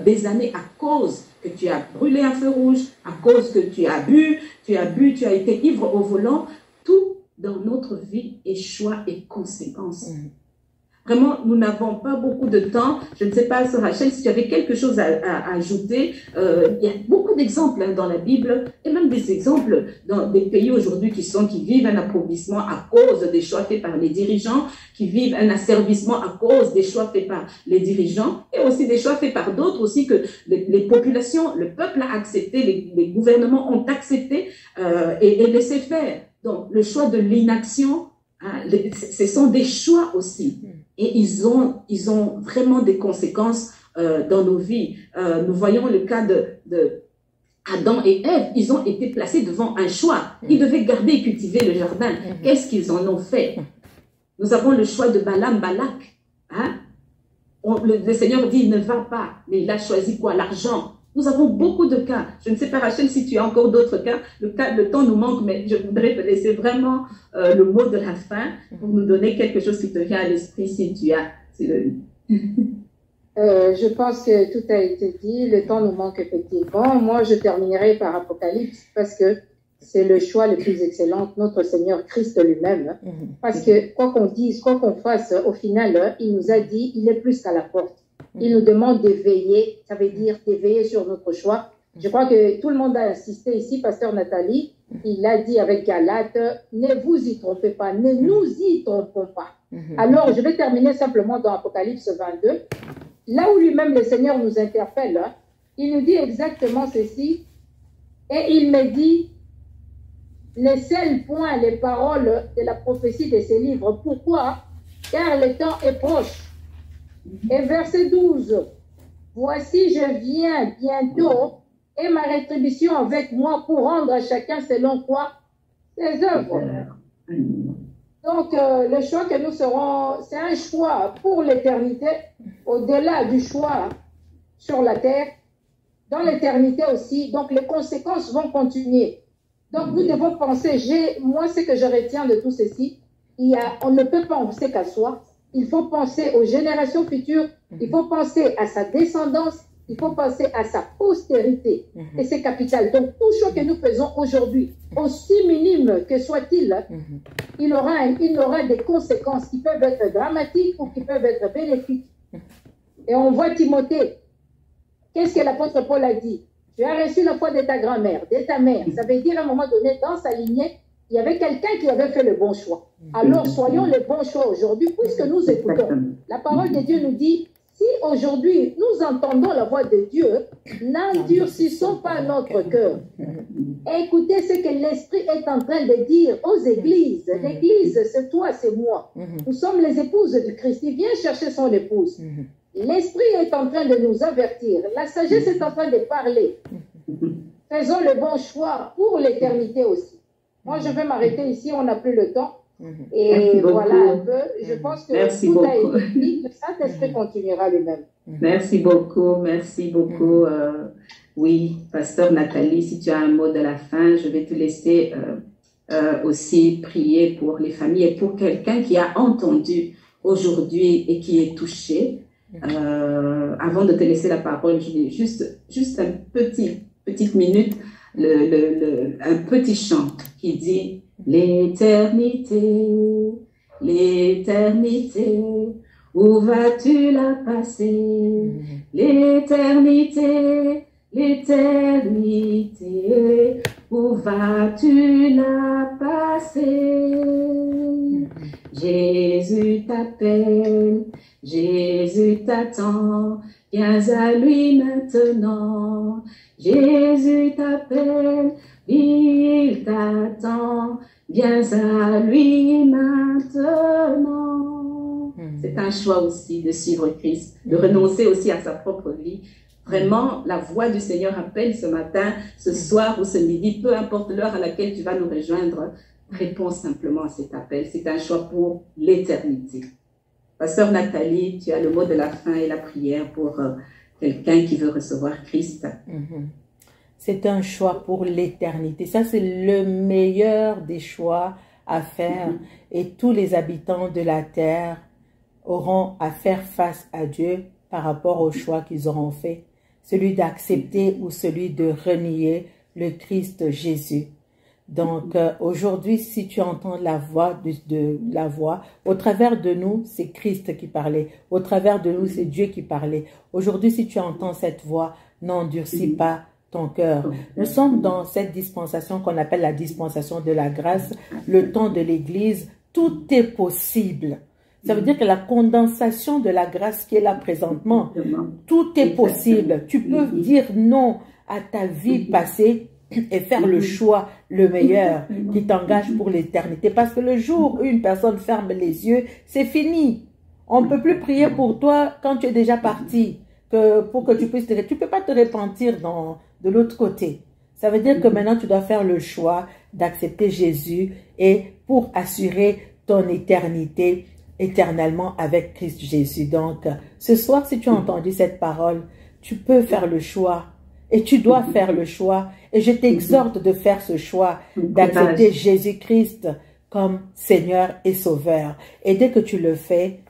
des années à cause que tu as brûlé un feu rouge, à cause que tu as bu, tu as été ivre au volant. Tout dans notre vie est choix et conséquences. Vraiment, nous n'avons pas beaucoup de temps. Je ne sais pas, Sœur Rachel, si tu avais quelque chose à ajouter. Il y a beaucoup d'exemples dans la Bible, et même des exemples dans des pays aujourd'hui qui vivent un appauvrissement à cause des choix faits par les dirigeants, qui vivent un asservissement à cause des choix faits par les dirigeants, et aussi des choix faits par d'autres aussi que les populations, le peuple a accepté, les gouvernements ont accepté et laissé faire. Donc, le choix de l'inaction, ce sont des choix aussi. Et ils ont vraiment des conséquences dans nos vies. Nous voyons le cas de Adam et Ève. Ils ont été placés devant un choix. Ils devaient garder et cultiver le jardin. Qu'est-ce qu'ils en ont fait? Nous avons le choix de Balaam, Balak. Le Seigneur dit, ne va pas. Mais il a choisi quoi? L'argent. Nous avons beaucoup de cas. Je ne sais pas, Rachel, si tu as encore d'autres cas. Le temps nous manque, mais je voudrais te laisser vraiment le mot de la fin pour nous donner quelque chose qui te vient à l'esprit si tu as. Je pense que tout a été dit. Le temps nous manque effectivement. Moi, je terminerai par Apocalypse parce que c'est le choix le plus excellent, notre Seigneur Christ lui-même. Parce que quoi qu'on dise, quoi qu'on fasse, au final, il nous a dit, il est plus qu'à la porte. Il nous demande d'éveiller, ça veut dire d'éveiller sur notre choix Je crois que tout le monde a insisté ici, Pasteur Nathalie, il a dit avec Galate, ne vous y trompez pas, ne nous y trompons pas. Alors, je vais terminer simplement dans Apocalypse 22, là où lui-même le Seigneur nous interpelle, hein, il nous dit exactement ceci, et il me dit, ne scelle point les paroles de la prophétie de ces livres. Pourquoi? Car le temps est proche. Et verset 12, voici, je viens bientôt, et ma rétribution avec moi pour rendre à chacun selon quoi ses œuvres. Donc, le choix que nous serons, c'est un choix pour l'éternité, au-delà du choix sur la terre, dans l'éternité aussi. Donc, les conséquences vont continuer. Donc, nous devons penser, moi, ce que je retiens de tout ceci, on ne peut pas penser qu'à soi. Il faut penser aux générations futures, il faut penser à sa descendance, il faut penser à sa postérité. Et c'est capital. Donc, tout ce que nous faisons aujourd'hui, aussi minime que soit-il, il aura des conséquences qui peuvent être dramatiques ou qui peuvent être bénéfiques. Et on voit Timothée. Qu'est-ce que l'apôtre Paul a dit? Tu as reçu la foi de ta grand-mère, de ta mère. Ça veut dire à un moment donné, dans sa lignée, il y avait quelqu'un qui avait fait le bon choix. Alors, soyons le bon choix aujourd'hui, puisque nous écoutons. La parole de Dieu nous dit, si aujourd'hui nous entendons la voix de Dieu, n'endurcissons pas notre cœur. Écoutez ce que l'Esprit est en train de dire aux églises. L'église, c'est toi, c'est moi. Nous sommes les épouses du Christ. Il vient chercher son épouse. L'Esprit est en train de nous avertir. La sagesse est en train de parler. Faisons le bon choix pour l'éternité aussi. Moi, je vais m'arrêter ici. On n'a plus le temps. Et voilà un peu. Je pense que tout a été dit. Le Saint-Esprit continuera lui-même. Merci beaucoup. Merci beaucoup. Oui, Pasteur Nathalie, si tu as un mot de la fin, je vais te laisser aussi prier pour les familles et pour quelqu'un qui a entendu aujourd'hui et qui est touché. Avant de te laisser la parole, je vais juste un petite minute, un petit chant qui dit l'éternité, l'éternité, où vas-tu la passer? L'éternité, l'éternité, où vas-tu la passer? Jésus t'appelle, Jésus t'attend, viens à lui maintenant. Jésus t'appelle, il t'attend, viens à lui maintenant. C'est un choix aussi de suivre Christ, de renoncer aussi à sa propre vie. Vraiment, la voix du Seigneur appelle ce matin, ce soir ou ce midi, peu importe l'heure à laquelle tu vas nous rejoindre, réponds simplement à cet appel. C'est un choix pour l'éternité. Pasteur Nathalie, tu as le mot de la fin et la prière pour quelqu'un qui veut recevoir Christ. C'est un choix pour l'éternité. Ça, c'est le meilleur des choix à faire. Et tous les habitants de la terre auront à faire face à Dieu par rapport au choix qu'ils auront fait. Celui d'accepter ou celui de renier le Christ Jésus. Donc, aujourd'hui, si tu entends la voix, au travers de nous, c'est Christ qui parlait. Au travers de nous, c'est Dieu qui parlait. Aujourd'hui, si tu entends cette voix, n'endurcis pas ton cœur. Nous sommes dans cette dispensation qu'on appelle la dispensation de la grâce, le temps de l'Église. Tout est possible. Ça veut dire que la condensation de la grâce qui est là présentement, tout est possible. Tu peux dire non à ta vie passée et faire le choix le meilleur qui t'engage pour l'éternité. Parce que le jour où une personne ferme les yeux, c'est fini. On ne peut plus prier pour toi quand tu es déjà parti, pour que tu puisses tu peux pas te repentir de l'autre côté. Ça veut dire que maintenant tu dois faire le choix d'accepter Jésus et pour assurer ton éternité éternellement avec Christ Jésus. Donc, ce soir, si tu as entendu cette parole, tu peux faire le choix. Et tu dois faire le choix. Et je t'exhorte de faire ce choix, d'accepter Jésus-Christ comme Seigneur et Sauveur. Et dès que tu le fais,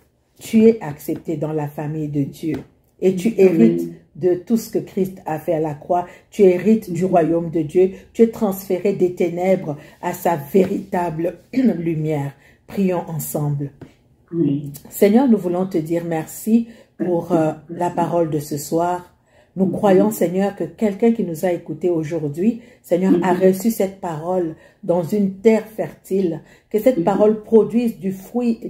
tu es accepté dans la famille de Dieu. Et tu hérites de tout ce que Christ a fait à la croix. Tu hérites du royaume de Dieu. Tu es transféré des ténèbres à sa véritable lumière. Prions ensemble. Seigneur, nous voulons te dire merci pour la parole de ce soir. Nous croyons, Seigneur, que quelqu'un qui nous a écoutés aujourd'hui, Seigneur, a reçu cette parole dans une terre fertile, que cette parole produise du fruit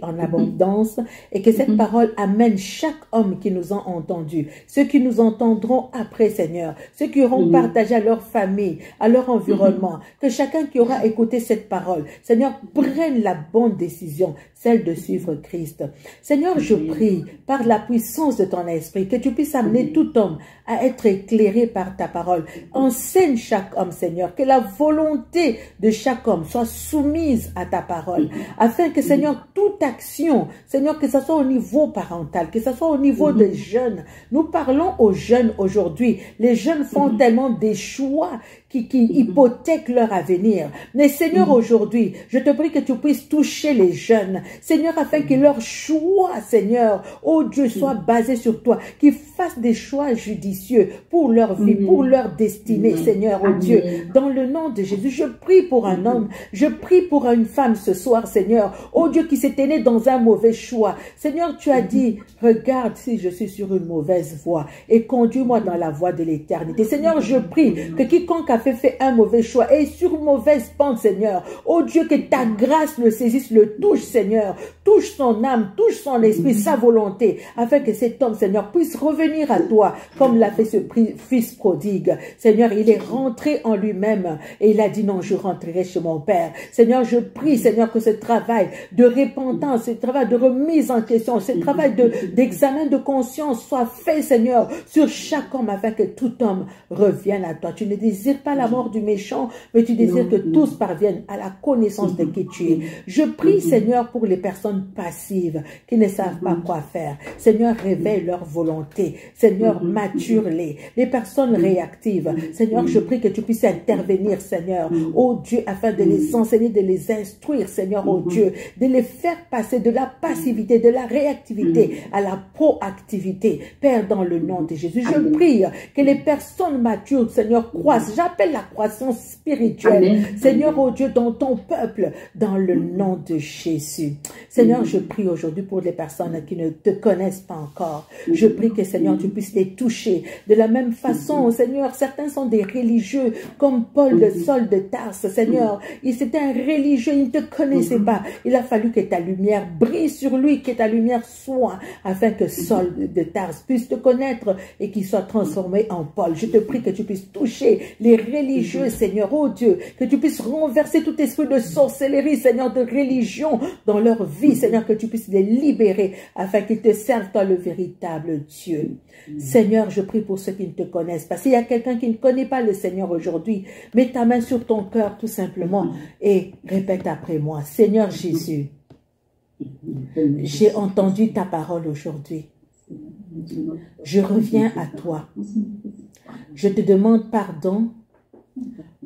en abondance et que cette parole amène chaque homme qui nous a entendus, ceux qui nous entendront après, Seigneur, ceux qui auront partagé à leur famille, à leur environnement, que chacun qui aura écouté cette parole, Seigneur, prenne la bonne décision, celle de suivre Christ. Seigneur, je prie par la puissance de ton esprit que tu puisses amener tout homme à être éclairé par ta parole. Enseigne chaque homme, Seigneur, que la volonté de chaque homme soit soumise à ta parole, afin que, Seigneur, toute action, Seigneur, que ce soit au niveau parental, que ce soit au niveau des jeunes, nous parlons aux jeunes aujourd'hui. Les jeunes font tellement des choix qui hypothèquent leur avenir. Mais Seigneur, aujourd'hui, je te prie que tu puisses toucher les jeunes, Seigneur, afin que leur choix, Seigneur, oh Dieu, soit basé sur toi, qu'ils fassent des choix judicieux pour leur vie, pour leur destinée, Seigneur, oh Dieu. Dans le nom de Jésus, je prie pour un homme, je prie pour une femme ce soir, Seigneur, oh Dieu, qui s'était né dans un mauvais choix. Seigneur, tu as dit, regarde si je suis sur une mauvaise voie et conduis-moi dans la voie de l'éternité. Seigneur, je prie que quiconque a fait un mauvais choix et sur une mauvaise pente, Seigneur, oh Dieu, que ta grâce le saisisse, le touche, Seigneur, touche son âme, touche son esprit, sa volonté, afin que cet homme, Seigneur, puisse revenir à toi, comme l'a fait ce fils prodigue. Seigneur, il est rentré en lui-même et il a dit non, je rentrerai chez mon Père. Seigneur, je prie, Seigneur, que ce travail de repentance, ce travail de remise en question, ce travail d'examen de conscience soit fait, Seigneur, sur chaque homme, afin que tout homme revienne à toi. Tu ne désires pas la mort du méchant, mais tu désires que tous parviennent à la connaissance de qui tu es. Je prie, Seigneur, pour les personnes passives qui ne savent pas quoi faire. Seigneur, réveille leur volonté. Seigneur, mature-les. Les personnes réactives, Seigneur, je prie que tu puisses intervenir, Seigneur, oh Dieu, afin de les enseigner, de les instruire, Seigneur, oh Dieu, de les faire passer de la passivité, de la réactivité à la proactivité. Père, dans le nom de Jésus, je prie que les personnes matures, Seigneur, croissent. J'appelle la croissance spirituelle, Seigneur, oh Dieu, dans ton peuple, dans le nom de Jésus. Seigneur, je prie aujourd'hui pour les personnes qui ne te connaissent pas encore. Je prie que, Seigneur, tu puisses les toucher. De la même façon, Seigneur, certains sont des religieux, comme Paul de Saul de Tarse. Seigneur, c'était un religieux, il ne te connaissait pas. Il a fallu que ta lumière brille sur lui, que ta lumière soit, afin que Saul de Tarse puisse te connaître et qu'il soit transformé en Paul. Je te prie que tu puisses toucher les religieux, Seigneur, oh Dieu, que tu puisses renverser tout esprit de sorcellerie, Seigneur, de religion dans leur vie, Seigneur, que tu puisses les libérer afin qu'ils te servent, toi, le véritable Dieu. Seigneur, je prie pour ceux qui ne te connaissent pas. S'il y a quelqu'un qui ne connaît pas le Seigneur aujourd'hui, mets ta main sur ton cœur tout simplement et répète après moi. Seigneur Jésus, j'ai entendu ta parole aujourd'hui. Je reviens à toi. Je te demande pardon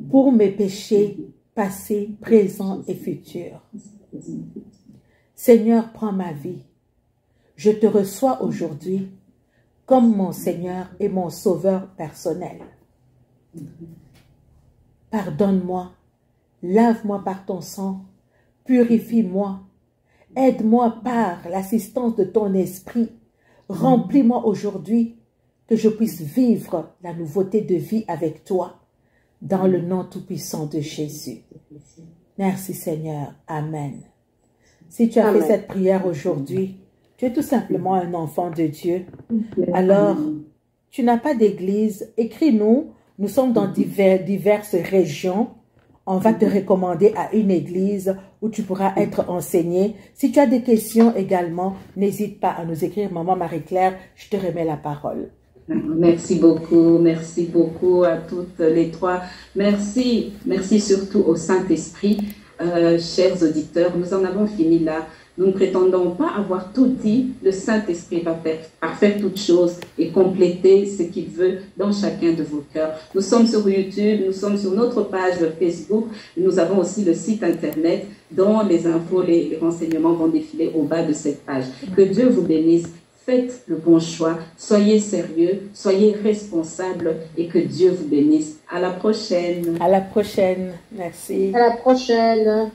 pour mes péchés passés, présents et futurs. Seigneur, prends ma vie. Je te reçois aujourd'hui comme mon Seigneur et mon Sauveur personnel. Pardonne-moi, lave-moi par ton sang, purifie-moi, aide-moi par l'assistance de ton esprit, remplis-moi aujourd'hui que je puisse vivre la nouveauté de vie avec toi, dans le nom tout-puissant de Jésus. Merci Seigneur. Amen. Si tu as fait cette prière aujourd'hui, tu es tout simplement un enfant de Dieu. Alors, tu n'as pas d'église, écris-nous. Nous sommes dans diverses régions. On va te recommander à une église où tu pourras être enseigné. Si tu as des questions également, n'hésite pas à nous écrire. Maman Marie-Claire, je te remets la parole. Merci beaucoup à toutes les trois. Merci surtout au Saint-Esprit. Chers auditeurs, nous en avons fini là. Nous ne prétendons pas avoir tout dit. Le Saint-Esprit va faire toutes choses et compléter ce qu'il veut dans chacun de vos cœurs. Nous sommes sur YouTube, nous sommes sur notre page Facebook. Nous avons aussi le site Internet dont les infos, les renseignements vont défiler au bas de cette page. Que Dieu vous bénisse. Faites le bon choix. Soyez sérieux, soyez responsables et que Dieu vous bénisse. À la prochaine. À la prochaine. Merci. À la prochaine.